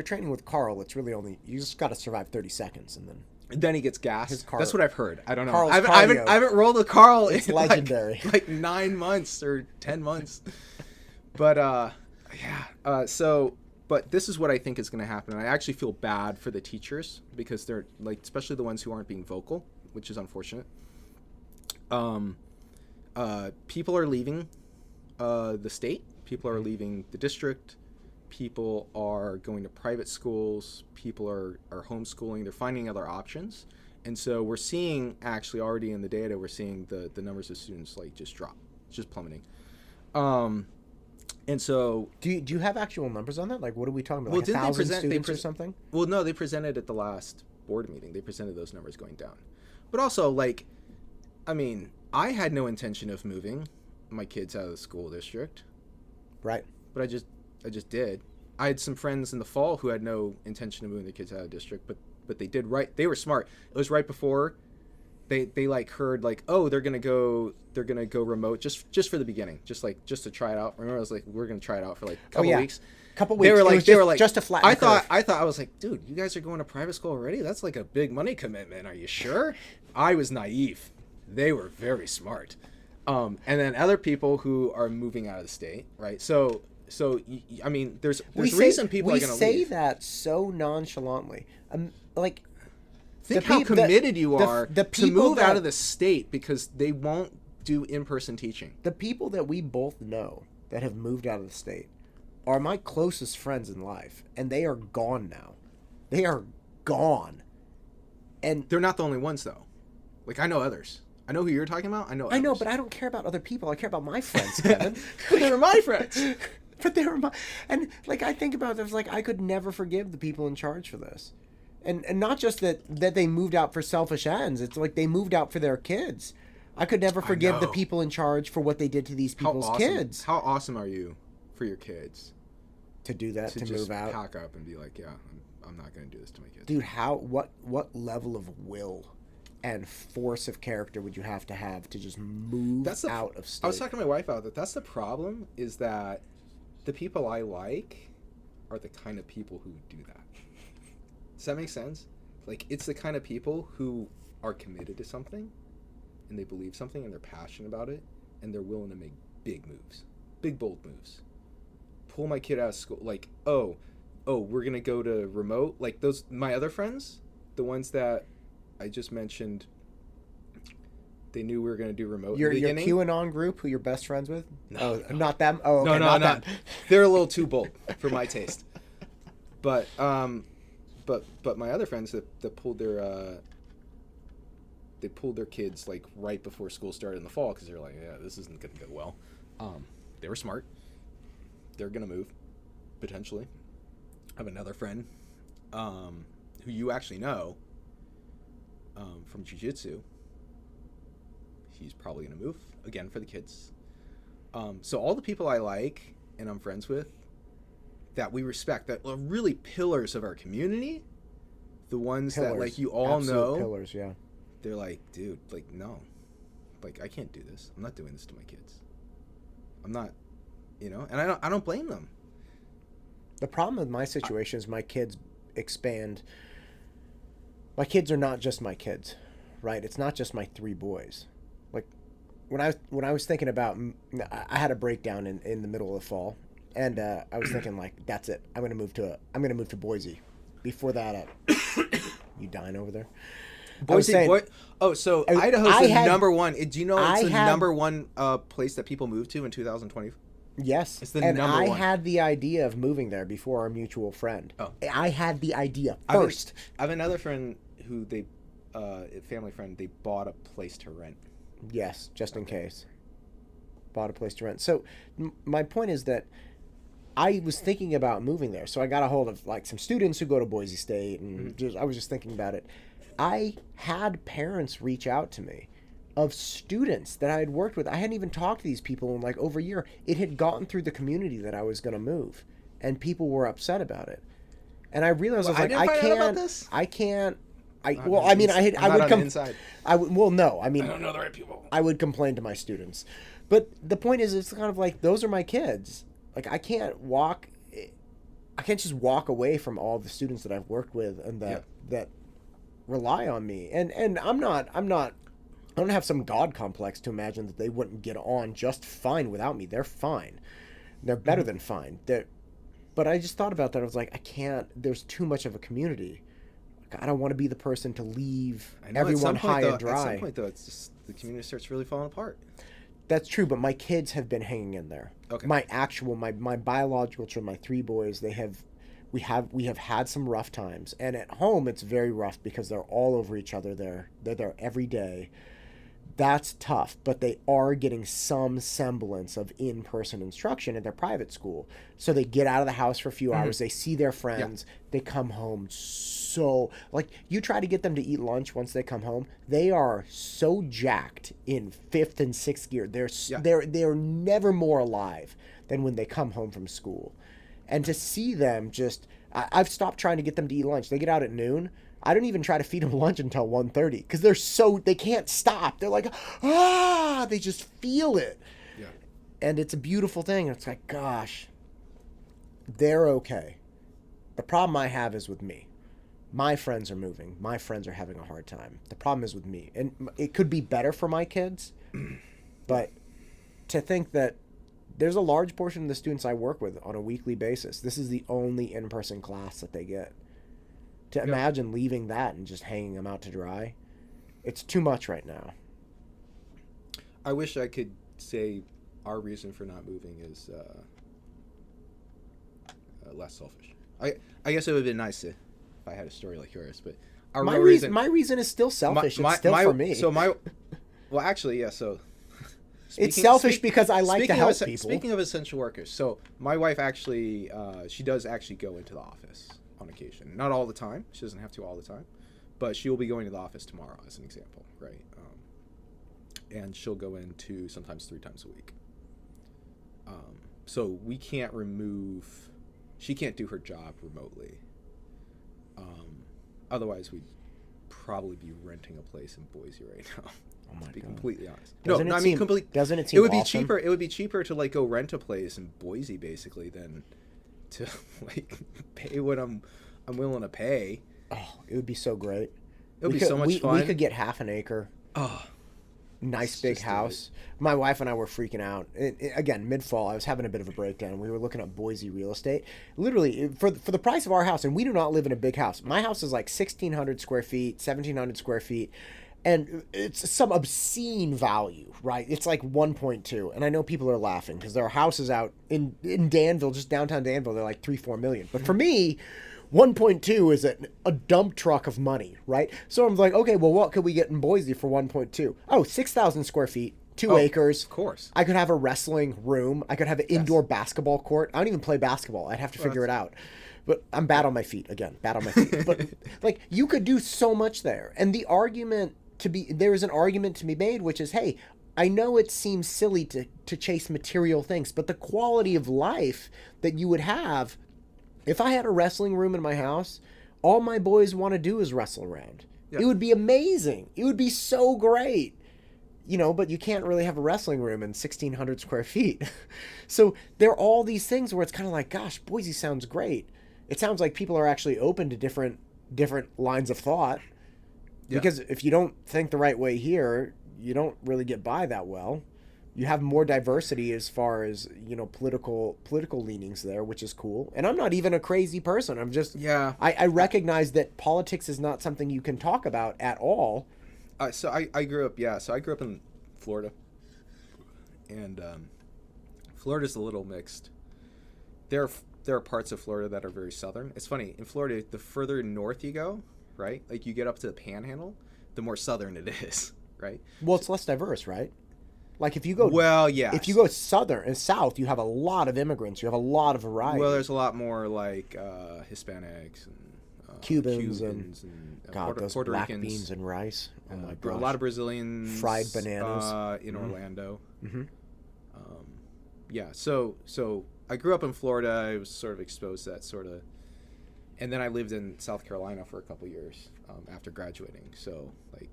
training with Carl, it's really only, you just got to survive 30 seconds and then he gets gassed. That's what I've heard. I don't know. Carl's I haven't rolled with Carl in legendary. like 9 months or 10 months. But but this is what I think is going to happen. And I actually feel bad for the teachers because they're, like, especially the ones who aren't being vocal, which is unfortunate. People are leaving the state. People are leaving the district. People are going to private schools. People are homeschooling. They're finding other options. And so we're seeing, actually already in the data, we're seeing the numbers of students, like, just drop, just plummeting. And so... Do you have actual numbers on that? Like, what are we talking about? Like 1,000 students or something? Well, no, they presented at the last board meeting. They presented those numbers going down. But also, like, I mean, I had no intention of moving my kids out of the school district. Right. But I just did. I had some friends in the fall who had no intention of moving their kids out of the district, but but they did right. They were smart. It was right before they like heard like, oh, they're gonna go remote just for the beginning, just to try it out. Remember, I was like, we're gonna try it out for like a couple weeks. Couple weeks. They were like just a flat. I thought I was like, dude, you guys are going to private school already? That's like a big money commitment. Are you sure? I was naive. They were very smart. And then other people who are moving out of the state, right? So I mean, there's reason people are going to leave. We say that so nonchalantly. Like, think how committed you are to move out of the state because they won't do in-person teaching. The people that we both know that have moved out of the state are my closest friends in life, and they are gone now. They are gone. And they're not the only ones, though. Like, I know others. I know who you're talking about. I know, but I don't care about other people. I care about my friends, Kevin. But they were my friends. But they were my... And, like, I think about this, like, I could never forgive the people in charge for this. And not just that they moved out for selfish ends. It's like they moved out for their kids. I could never forgive the people in charge for what they did to these people's kids. How awesome are you for your kids? To do that, to move out? Pack up and be like, yeah, I'm not going to do this to my kids. Dude, what level of will and force of character would you have to just move out of state? I was talking to my wife about that. That's the problem, is that the people I like are the kind of people who do that. Does that make sense? Like, it's the kind of people who are committed to something, and they believe something, and they're passionate about it, and they're willing to make big moves. Big, bold moves. Pull my kid out of school. Like, oh, we're going to go to remote. Like, my other friends, the ones that I just mentioned, they knew we were going to do remote your in the beginning. QAnon group who you're best friends with? No. Not them? Oh, okay, no, not them. They're a little too bold for my taste. But my other friends that pulled their kids like right before school started in the fall because they're like, yeah, this isn't going to go well. They were smart. They're going to move, potentially. I have another friend who you actually know from jiu-jitsu. He's probably going to move, again, for the kids. So all the people I like and I'm friends with, that we respect, that are really pillars of our community, the ones that, like, you all Absolute know. Pillars, yeah. They're like, dude, like, no. Like, I can't do this. I'm not doing this to my kids. I'm not, and I don't blame them. The problem with my situation is my kids expand. My kids are not just my kids, right? It's not just my 3 boys. Like, when I was thinking about, I had a breakdown in the middle of the fall, and I was thinking, like, that's it. I'm gonna move to Boise. Before that, you dying over there? Boise, so Idaho's the number one. Do you know it's the number one place that people move to in 2020? Yes, it's the number one. I had the idea of moving there before our mutual friend. Oh. I had the idea first. I have another friend who family friend, they bought a place to rent. Yes, just in case. Bought a place to rent. So my point is that I was thinking about moving there. So I got a hold of like some students who go to Boise State, and I was just thinking about it. I had parents reach out to me of students that I had worked with. I hadn't even talked to these people in like over a year. It had gotten through the community that I was going to move, and people were upset about it. And I realized I was like, I can't. I would I don't know the right people. I would complain to my students, but the point is, it's kind of like, those are my kids. Like, I can't just walk away from all the students that I've worked with and that rely on me. And I don't have some God complex to imagine that they wouldn't get on just fine without me. They're fine. They're better than fine. But I just thought about that. I was like, I can't. There's too much of a community. Like, I don't want to be the person to leave everyone high and dry. At some point, though, it's just the community starts really falling apart. That's true, but my kids have been hanging in there. Okay. My biological children, my 3 boys, we have had some rough times, and at home it's very rough because they're all over each other. They're there every day. That's tough, but they are getting some semblance of in-person instruction at their private school. So they get out of the house for a few hours, they see their friends, they come home so, like, you try to get them to eat lunch once they come home, they are so jacked in 5th and 6th gear. They're never more alive than when they come home from school. And to see them just, I've stopped trying to get them to eat lunch. They get out at noon. I don't even try to feed them lunch until 1:30 because they can't stop. They're like, they just feel it. Yeah. And it's a beautiful thing. It's like, gosh, they're okay. The problem I have is with me. My friends are moving. My friends are having a hard time. The problem is with me. And it could be better for my kids, but to think that there's a large portion of the students I work with on a weekly basis, this is the only in-person class that they get. To imagine leaving that and just hanging them out to dry, it's too much right now. I wish I could say our reason for not moving is less selfish. I guess it would have been nice if I had a story like yours, but our My real reason, my reason is still selfish. It's still for me. Well, actually, yeah. So it's selfish because I like to help people. Speaking of essential workers, so my wife actually, she does actually go into the office on occasion. Not all the time. She doesn't have to all the time, but she will be going to the office tomorrow, as an example, right? And she'll go into sometimes 3 times a week. So we can't remove. She can't do her job remotely. Otherwise, we'd probably be renting a place in Boise right now. Oh my to be God. completely honest. Doesn't No, it I mean seem- completely. doesn't it seem It would be awesome? cheaper. It would be cheaper to like go rent a place in Boise, basically, than to like pay what I'm willing to pay. Oh, it would be so great. It would be so much fun. We could get half an acre. Oh, Nice big just house. My wife and I were freaking out. Again, mid-fall, I was having a bit of a breakdown. We were looking at Boise real estate. Literally, for the price of our house, and we do not live in a big house. My house is like 1,600 square feet, 1,700 square feet, and it's some obscene value, right? It's like 1.2. And I know people are laughing because there are houses out in Danville, just downtown Danville, they're like 3-4 million. But for me, 1.2 is a dump truck of money, right? So I'm like, okay, well, what could we get in Boise for 1.2? Oh, 6,000 square feet, 2 acres. of course. I could have a wrestling room. I could have an indoor basketball court. I don't even play basketball. I'd have to figure it out. But I'm bad on my feet again. Bad on my feet. But like, you could do so much there. And there is an argument to be made, which is, hey, I know it seems silly to chase material things, but the quality of life that you would have. If I had a wrestling room in my house, all my boys want to do is wrestle around. Yeah. It would be amazing. It would be so great. But you can't really have a wrestling room in 1,600 square feet. So there are all these things where it's kind of like, gosh, Boise sounds great. It sounds like people are actually open to different lines of thought. Yeah. Because if you don't think the right way here, you don't really get by that well. You have more diversity as far as, political leanings there, which is cool. And I'm not even a crazy person. I'm just, I recognize that politics is not something you can talk about at all. So I grew up in Florida. And Florida's a little mixed. There are parts of Florida that are very southern. It's funny, in Florida, the further north you go, right? Like you get up to the Panhandle, the more southern it is, right? Well, it's less diverse, right? Like if you go if you go southern and south, you have a lot of immigrants. You have a lot of variety. Well, there's a lot more like Hispanics and Cubans and Puerto black Ricans, beans and rice. Oh my gosh. A lot of Brazilians, fried bananas in Orlando. Mm-hmm. So I grew up in Florida. I was sort of exposed to that sort of, and then I lived in South Carolina for a couple years after graduating. So like,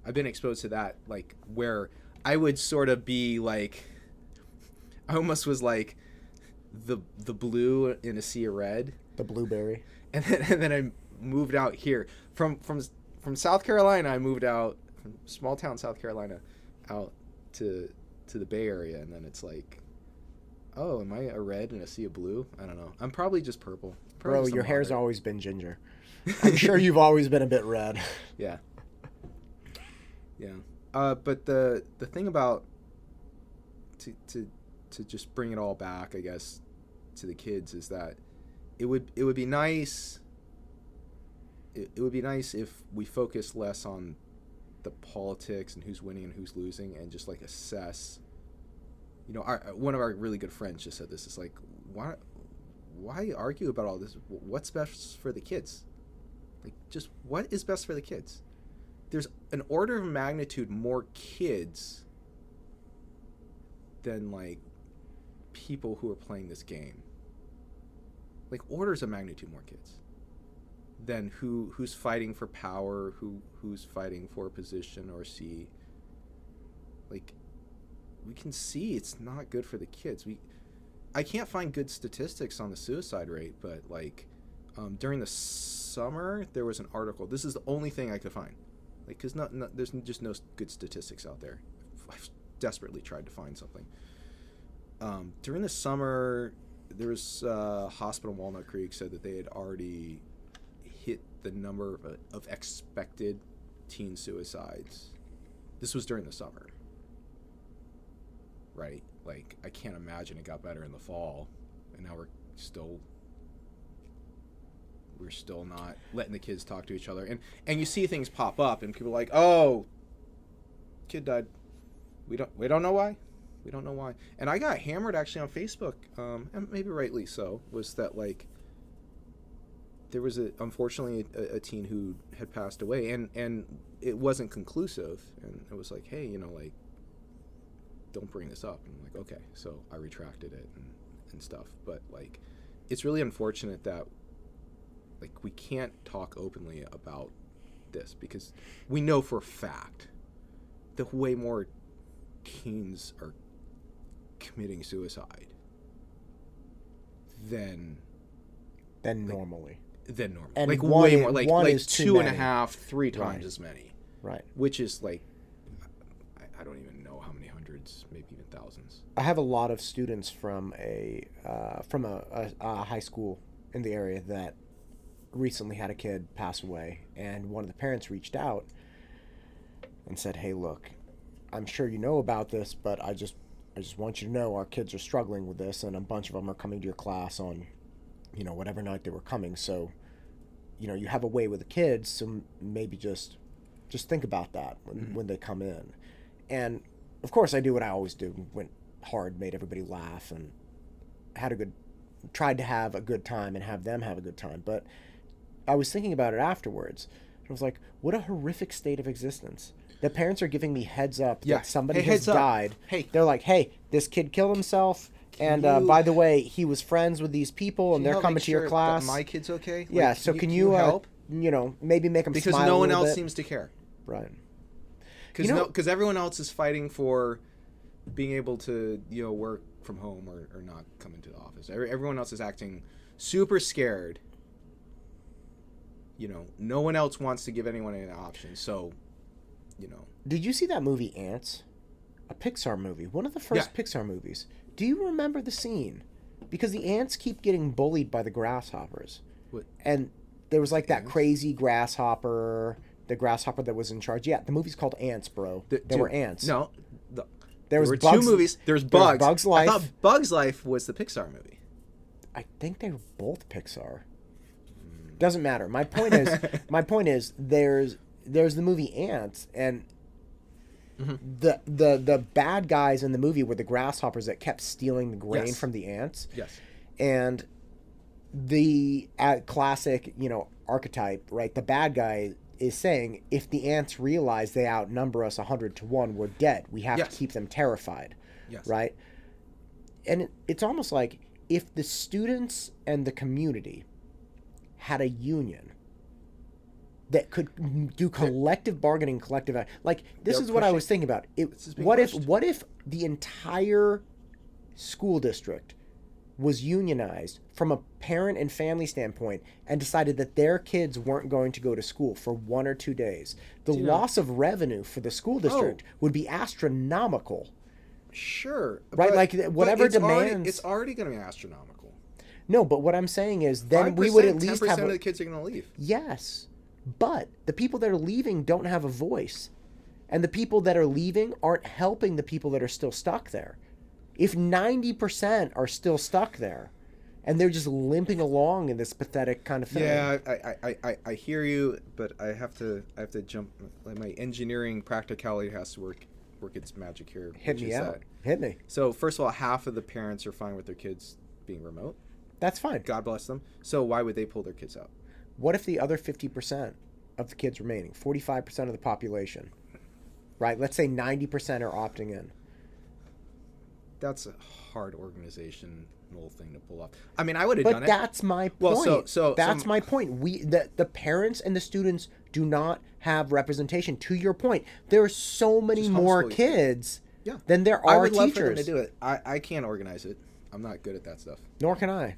I've been exposed to that, like where I would sort of be like, I almost was like the blue in a sea of red. The blueberry. And then I moved out here from South Carolina. I moved out from small town South Carolina out to the Bay Area, and then it's like, oh, am I a red in a sea of blue? I don't know. I'm probably just purple. Bro, your hair's always been ginger. I'm sure you've always been a bit red. Yeah. Yeah. But the thing about to just bring it all back, I guess, to the kids is that it would be nice. It would be nice if we focus less on the politics and who's winning and who's losing, and just like assess. One of our really good friends just said this. It's like, why argue about all this? What's best for the kids? Like, just what is best for the kids? There's an order of magnitude more kids than like people who are playing this game. Like orders of magnitude more kids. then who's fighting for power, who's fighting for a position or seat. Like, we can see it's not good for the kids. I can't find good statistics on the suicide rate, but like during the summer there was an article. This is the only thing I could find, like, because there's just no good statistics out there. I've desperately tried to find something. During the summer, there was hospital in Walnut Creek said that they had already hit the number of expected teen suicides. This was during the summer, right? Like, I can't imagine it got better in the fall, and now we're still not letting the kids talk to each other. And you see things pop up, and people are like, "Oh, kid died. We don't know why. We don't know why." And I got hammered actually on Facebook, and maybe rightly so. Was that like there was unfortunately a teen who had passed away, and it wasn't conclusive, and it was like, hey, like, don't bring this up. And I'm like, okay, so I retracted it and stuff. But like, it's really unfortunate that like we can't talk openly about this, because we know for a fact that way more teens are committing suicide than normally. And like way more, like 2.5, 3 times as many. Right. Which is like, I don't even know how many hundreds, maybe even thousands. I have a lot of students from a high school in the area that recently had a kid pass away, and one of the parents reached out and said, "Hey, look, I'm sure you know about this, but I just want you to know our kids are struggling with this, and a bunch of them are coming to your class on, whatever night they were coming. So, you have a way with the kids, so maybe just think about that when they come in." And of course, I do what I always do: went hard, made everybody laugh, and tried to have a good time and have them have a good time. But I was thinking about it afterwards. I was like, what a horrific state of existence. The parents are giving me heads up that somebody has died. Hey. They're like, hey, this kid killed himself. And by the way, he was friends with these people, and they're coming to your class. My kid's okay? Yeah, so can you help? Maybe make them smile a little bit. Because no one else seems to care. Right. Because everyone else is fighting for being able to work from home or not come into the office. Everyone else is acting super scared. No one else wants to give anyone an option. So, Did you see that movie Ants? A Pixar movie. One of the first Pixar movies. Do you remember the scene? Because the ants keep getting bullied by the grasshoppers. What? And there was like that crazy grasshopper, the grasshopper that was in charge. Yeah, the movie's called Ants, bro. There were ants. No. There were Bugs, 2 movies. There's Bugs. Bugs Life. I thought Bugs Life was the Pixar movie. I think they were both Pixar. Doesn't matter. My point is there's the movie Ants, and the bad guys in the movie were the grasshoppers that kept stealing the grain from the ants. Yes. And the classic, archetype, right? The bad guy is saying, if the ants realize they outnumber us 100 to 1, we're dead. We have to keep them terrified. Yes. Right? And it's almost like if the students and the community had a union that could do collective bargaining, like this is what I was thinking about. What if the entire school district was unionized from a parent and family standpoint and decided that their kids weren't going to go to school for 1 or 2 days? The loss of revenue for the school district would be astronomical. Sure. Right? Like whatever demands. It's already going to be astronomical. No, but what I'm saying is then we would at least 10% have... of the kids are going to leave. Yes. But the people that are leaving don't have a voice. And the people that are leaving aren't helping the people that are still stuck there. If 90% are still stuck there, and they're just limping along in this pathetic kind of thing. Yeah, I hear you, but I have to jump. Like, my engineering practicality has to work its magic here. Hit me. So first of all, half of the parents are fine with their kids being remote. That's fine. God bless them. So why would they pull their kids out? What if the other 50% of the kids remaining, 45% of the population, right? Let's say 90% are opting in. That's a hard organization little thing to pull off. I mean, I would have But done it. that's my point. Well, That's my point. The parents and the students do not have representation. To your point, there are so many Just more homeschool. kids Yeah. than there I are would love for them to teachers. do it. I can't organize it. I'm not good at that stuff. Nor can I.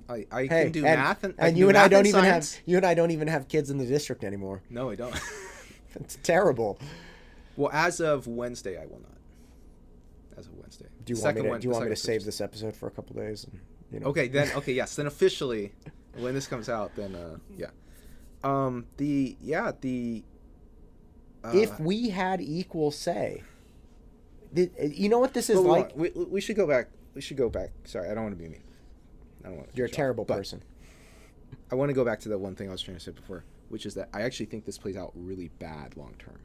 I Hey, can do math and you and I don't even science. have you and I don't even have kids in the district anymore. No, I don't. It's terrible. Well, as of Wednesday, I will not. As of Wednesday. Do you want me to save this episode for a couple days? And, you know. Okay, then. Okay, yes. Then officially, when this comes out, then yeah. If we had equal say, you know what this is hold like? on. We should go back. We should go back. Sorry, I don't want to be mean. I don't want to. You're a terrible person. I want to go back to that one thing I was trying to say before, which is that I actually think this plays out really bad long term.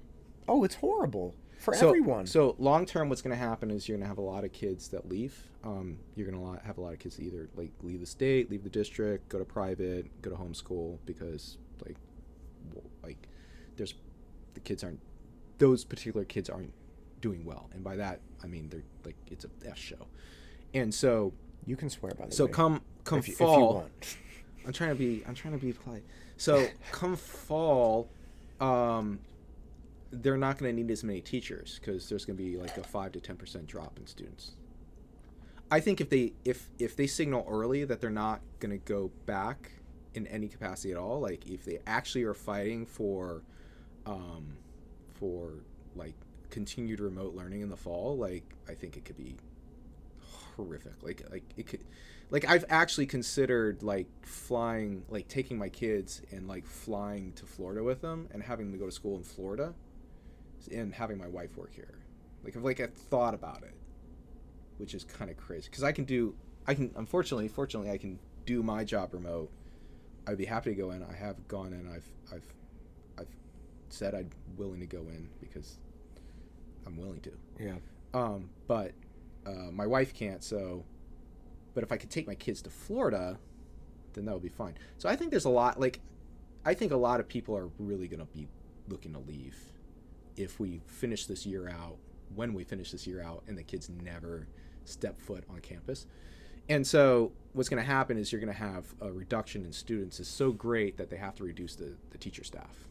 Oh, it's horrible for everyone. So long term, what's going to happen is you're going to have a lot of kids that leave. You're going to have a lot of kids that either like leave the state, leave the district, go to private, go to homeschool because like there's the kids aren't those particular kids aren't doing well, and by that I mean they're like it's a F show, and so you can swear by the way. So come fall. If you want. I'm trying to be polite. So come fall, they're not going to need as many teachers because there's going to be like a 5 to 10% drop in students. I think if they signal early that they're not going to go back in any capacity at all, like if they actually are fighting for like continued remote learning in the fall, like I think it could be horrific. Like it could. Like I've actually considered like flying, like taking my kids and like flying to Florida with them and having them to go to school in Florida and having my wife work here. Like I've thought about it, which is kind of crazy because fortunately I can do my job remote. I'd be happy to go in. I have gone in. I've said I'm willing to go in because I'm willing to. Yeah. But my wife can't, so. But if I could take my kids to Florida, then that would be fine. So I think there's a lot, I think a lot of people are really going to be looking to leave if we finish this year out, when we finish this year out, and the kids never step foot on campus. And so what's going to happen is you're going to have a reduction in students is so great that they have to reduce the teacher staff.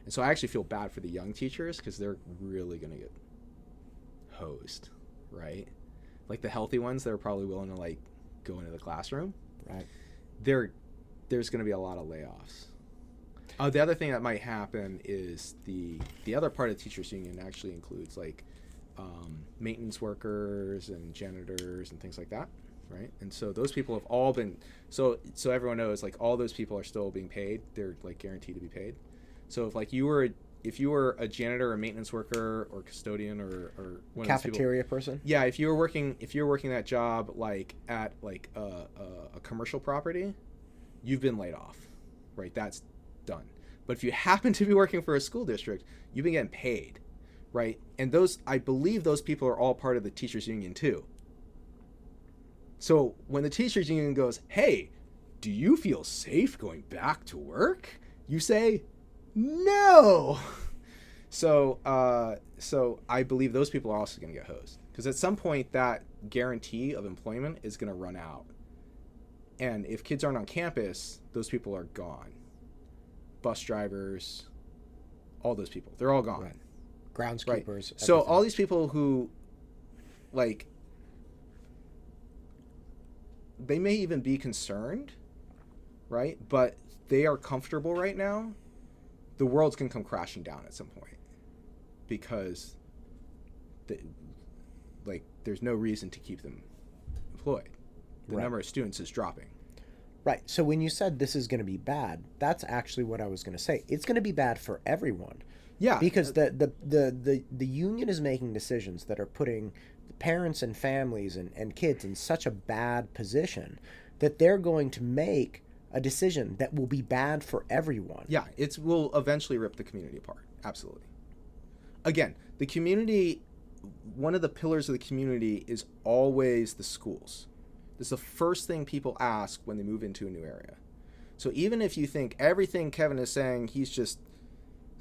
And so I actually feel bad for the young teachers because they're really going to get hosed, right? Like the healthy ones that are probably willing to like go into the classroom, right? There's going to be a lot of layoffs. The other thing that might happen is the other part of the teachers union actually includes like maintenance workers and janitors and things like that, right? And so those people have all been so everyone knows like all those people are still being paid. They're like guaranteed to be paid. So if you were a janitor or maintenance worker or custodian or one cafeteria of those people, person, yeah, if you were working that job like at like a commercial property, you've been laid off, right? That's done. But if you happen to be working for a school district, you've been getting paid, right? And I believe those people are all part of the teachers union too. So when the teachers union goes, "Hey, do you feel safe going back to work?" You say, "No." So I believe those people are also going to get hosed because at some point that guarantee of employment is going to run out. And if kids aren't on campus, those people are gone. Bus drivers, all those people, they're all gone. Right. Groundskeepers. Right. Everything. So all these people who, like, they may even be concerned, right? But they are comfortable right now. The world's going to come crashing down at some point because there's no reason to keep them employed. The number of students is dropping. Right. So when you said this is going to be bad, that's actually what I was going to say. It's going to be bad for everyone. Yeah. Because the union is making decisions that are putting parents and families and kids in such a bad position that they're going to make a decision that will be bad for everyone. Yeah, it will eventually rip the community apart. Absolutely. Again, the community, one of the pillars of the community is always the schools. This is the first thing people ask when they move into a new area. So even if you think everything Kevin is saying, he's just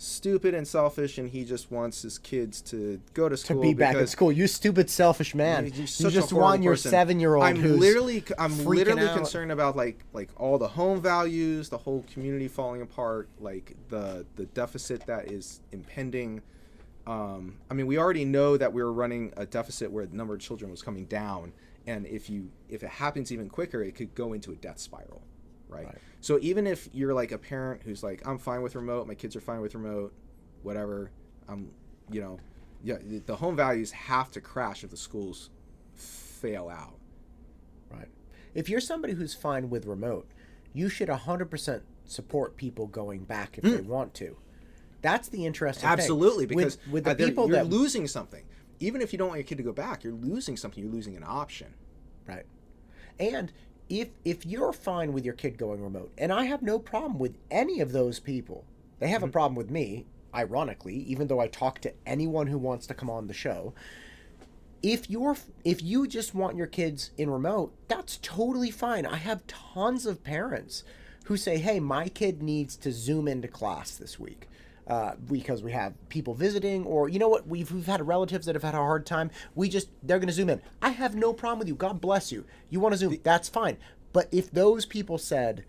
stupid and selfish, and he just wants his kids to go to To school. be back in school. You stupid, selfish man. You're You such a just horrible want your person. 7-year-old I'm who's literally freaking out. concerned about like all the home values, the whole community falling apart, like the deficit that is impending. I mean, we already know that we were running a deficit where the number of children was coming down, and if it happens even quicker, it could go into a death spiral, right? So even if you're like a parent who's like, I'm fine with remote, my kids are fine with remote, whatever, the home values have to crash if the schools fail out. Right. If you're somebody who's fine with remote, you should 100% support people going back if they want to. That's the interesting Absolutely, thing. because with the people you're that losing something. Even if you don't want your kid to go back, you're losing something. You're losing an option. Right. And if you're fine with your kid going remote, and I have no problem with any of those people, they have a problem with me, ironically, even though I talk to anyone who wants to come on the show. If you just want your kids in remote, that's totally fine. I have tons of parents who say, hey, my kid needs to Zoom into class this week. Because we have people visiting, or you know what, we've had relatives that have had a hard time. They're going to Zoom in. I have no problem with you. God bless you. You want to Zoom? That's fine. But if those people said,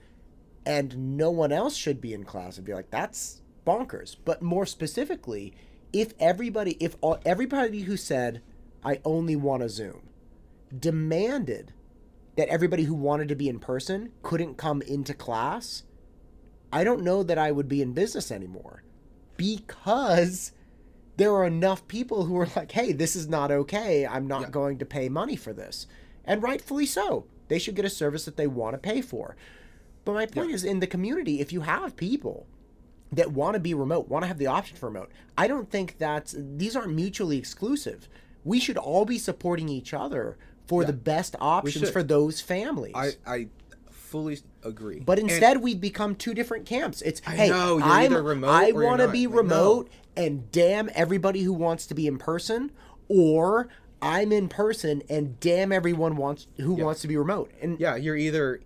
and no one else should be in class, I'd be like, that's bonkers. But more specifically, if everybody who said, I only want to Zoom, demanded that everybody who wanted to be in person couldn't come into class, I don't know that I would be in business anymore. Because there are enough people who are like, hey, this is not okay. I'm not going to pay money for this. And rightfully so. They should get a service that they want to pay for. But my point is, in the community, if you have people that want to be remote, want to have the option for remote, I don't think these aren't mutually exclusive. We should all be supporting each other for the best options for those families. I fully agree. But instead, we've become two different camps. It's, hey, know, you're either remote I or you're want to not. be Like, remote, and damn everybody who wants to be in person, or I'm in person and damn everyone who wants to be remote. And you're either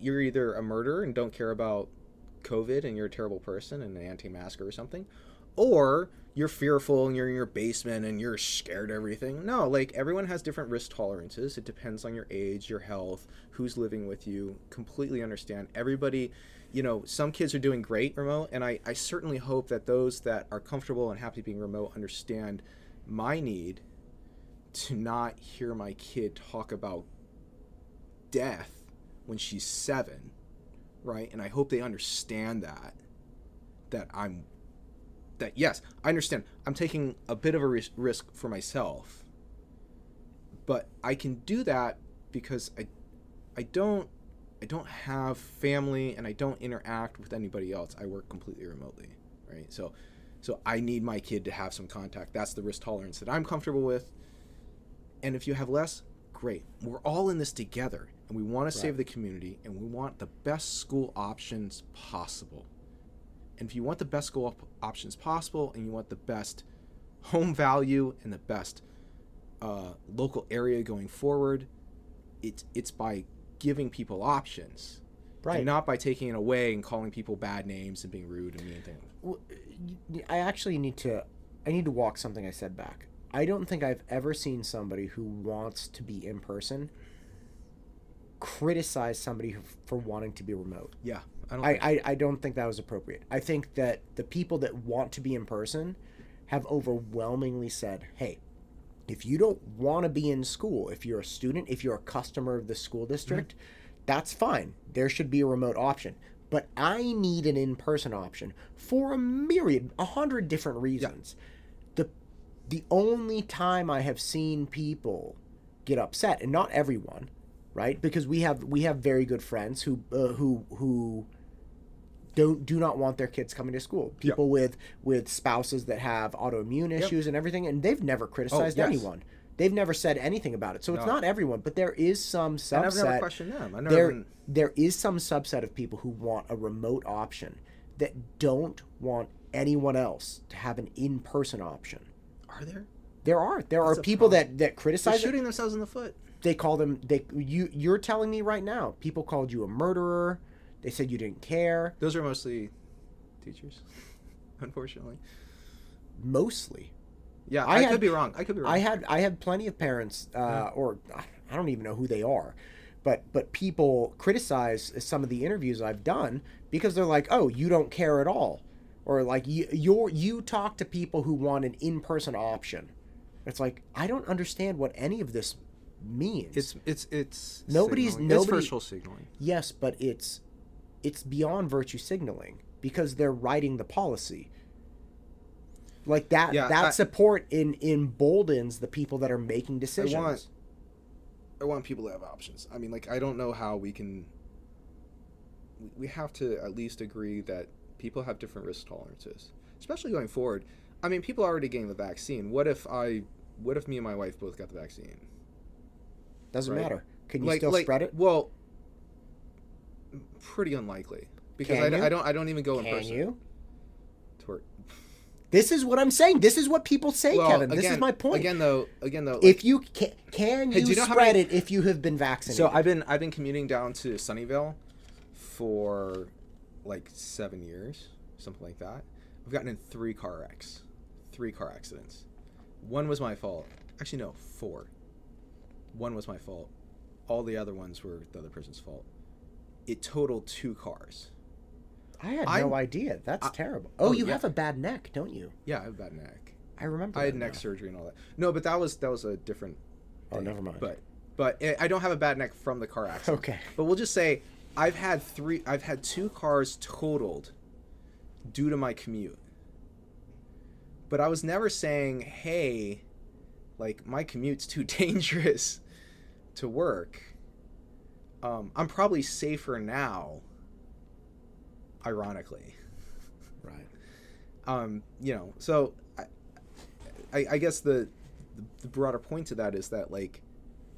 a murderer and don't care about COVID and you're a terrible person and an anti-masker or something, or you're fearful and you're in your basement and you're scared of everything. No, like, everyone has different risk tolerances. It depends on your age, your health, who's living with you. Completely understand. Everybody, some kids are doing great remote, and I certainly hope that those that are comfortable and happy being remote understand my need to not hear my kid talk about death when she's 7, right? And I hope they understand that yes, I understand I'm taking a bit of a risk for myself, but I can do that because I don't have family and I don't interact with anybody else. I work completely remotely, right? So I need my kid to have some contact. That's the risk tolerance that I'm comfortable with. And if you have less, great. We're all in this together, and we want to save the community, and we want the best school options possible. And if you want the best school options possible, and you want the best home value and the best local area going forward, it's by giving people options, right, and not by taking it away and calling people bad names and being rude and mean things. Well, I need to walk something I said back. I don't think I've ever seen somebody who wants to be in person criticize somebody for wanting to be remote. Yeah. I don't think that was appropriate. I think that the people that want to be in person have overwhelmingly said, hey, if you don't want to be in school, if you're a student, if you're a customer of the school district, that's fine. There should be a remote option. But I need an in-person option for 100 different reasons. The only time I have seen people get upset, and not everyone, right? Because we have very good friends who do not want their kids coming to school. People with spouses that have autoimmune issues and everything, and they've never criticized anyone. They've never said anything about it. So it's not everyone, but there is some subset. And I've never questioned them. There is some subset of people who want a remote option that don't want anyone else to have an in-person option. Are there? There are people that criticize. They're shooting themselves in the foot. They call them. You're telling me right now. People called you a murderer. They said you didn't care. Those are mostly teachers, unfortunately. mostly. Yeah, I I had could be wrong. I could be wrong. I had plenty of parents, or I don't even know who they are, but people criticize some of the interviews I've done because they're like, oh, you don't care at all, or like you talk to people who want an in person option. It's like I don't understand what any of this means. It's Nobody's signaling. It's nobody. virtual signaling. Yes, but it's beyond virtue signaling because they're writing the policy. Like Yeah, that support emboldens the people that are making decisions. I want people to have options. I mean, like, I don't know how we can. We have to at least agree that people have different risk tolerances, especially going forward. I mean, people are already getting the vaccine. What if me and my wife both got the vaccine? Doesn't Right. matter. Can you still spread it? Well, pretty unlikely because Can you? I don't even go in Can person. you? To work. This is what I'm saying. This is what people say, Well, Kevin. This again- is my point. Again, though, If you can Hey, you do you know how spread many- it if you have been vaccinated? So I've been commuting down to Sunnyvale for like 7 years, something like that. I've gotten in 3 car accidents. One was my fault. Actually, no, 4. One was my fault. All the other ones were the other person's fault. It totaled 2 cars. I had no idea. That's terrible. oh, You yeah. have a bad neck, don't you? Yeah, I have a bad neck. I remember. I had that neck now. surgery and all that. No, but that was a different. Oh, thing. never mind. But I don't have a bad neck from the car accident. Okay. But we'll just say I've had 2 cars totaled due to my commute. But I was never saying, hey, like, my commute's too dangerous to work. I'm probably safer now, ironically. Right. So I guess the broader point to that is that, like,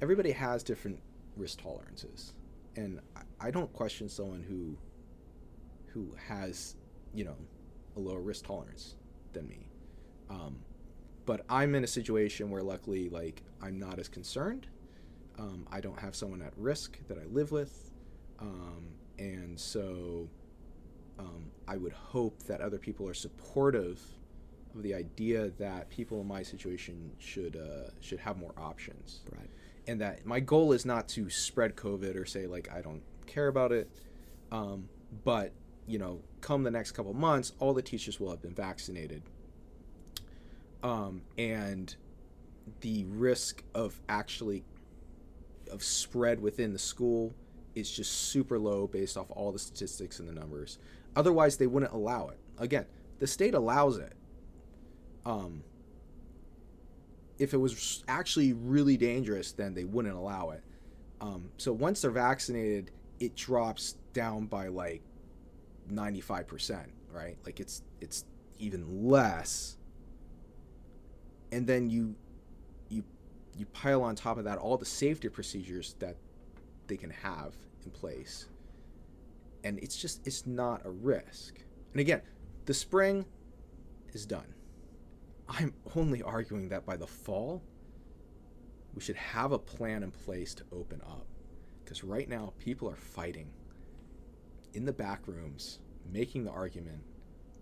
everybody has different risk tolerances, and I don't question someone who has, a lower risk tolerance than me. But I'm in a situation where, luckily, like, I'm not as concerned. I don't have someone at risk that I live with, and so I would hope that other people are supportive of the idea that people in my situation should have more options. Right. And that my goal is not to spread COVID or say, like, I don't care about it. But, come the next couple months, all the teachers will have been vaccinated. And the risk of spread within the school is just super low based off all the statistics and the numbers. Otherwise, they wouldn't allow it. Again, the state allows it. If it was actually really dangerous, then they wouldn't allow it. So once they're vaccinated, it drops down by like 95%, right? Like it's even less. And then you pile on top of that all the safety procedures that they can have in place. And it's not a risk. And again, the spring is done. I'm only arguing that by the fall, we should have a plan in place to open up. Because right now, people are fighting in the back rooms, making the argument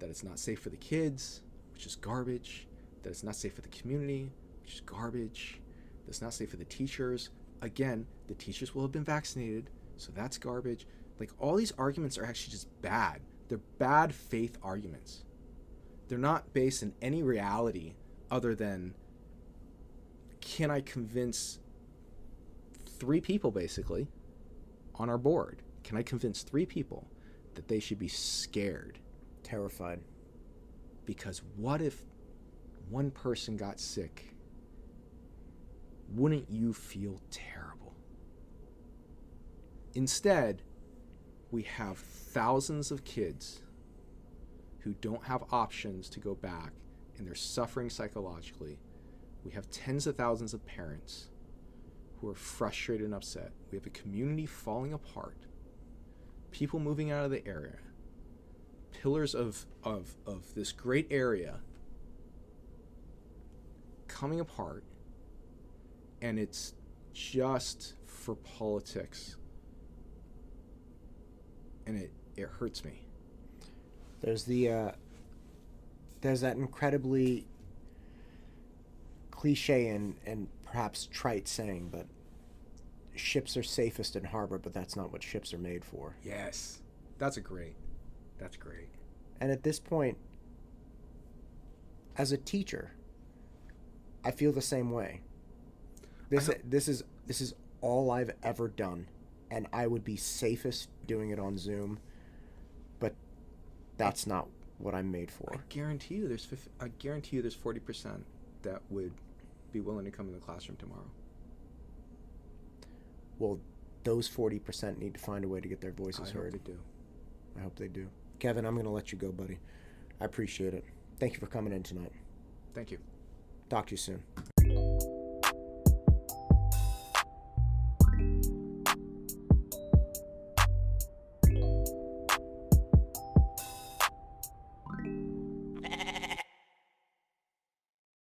that it's not safe for the kids, which is garbage, that it's not safe for the community, which is garbage, that it's not safe for the teachers. Again, the teachers will have been vaccinated, so that's garbage. Like, all these arguments are actually just bad. They're bad faith arguments. They're not based in any reality other than, can I convince 3 people, basically, on our board? Can I convince 3 people that they should be scared? Terrified. Because what if one person got sick? Wouldn't you feel terrible? Instead, we have thousands of kids who don't have options to go back, and they're suffering psychologically. We have tens of thousands of parents who are frustrated and upset. We have a community falling apart, people moving out of the area, pillars of this great area coming apart, and it's just for politics. And it hurts me. There's the there's that incredibly cliche and perhaps trite saying, but ships are safest in harbor, but that's not what ships are made for. Yes, that's a great. That's great. And at this point, as a teacher, I feel the same way. This is all I've ever done, and I would be safest doing it on Zoom, but that's not what I'm made for. I guarantee you there's 40% that would be willing to come in the classroom tomorrow. Well, those 40% need to find a way to get their voices I heard. hope they do. I hope they do. Kevin, I'm going to let you go, buddy. I appreciate it. Thank you for coming in tonight. Thank you. Talk to you soon.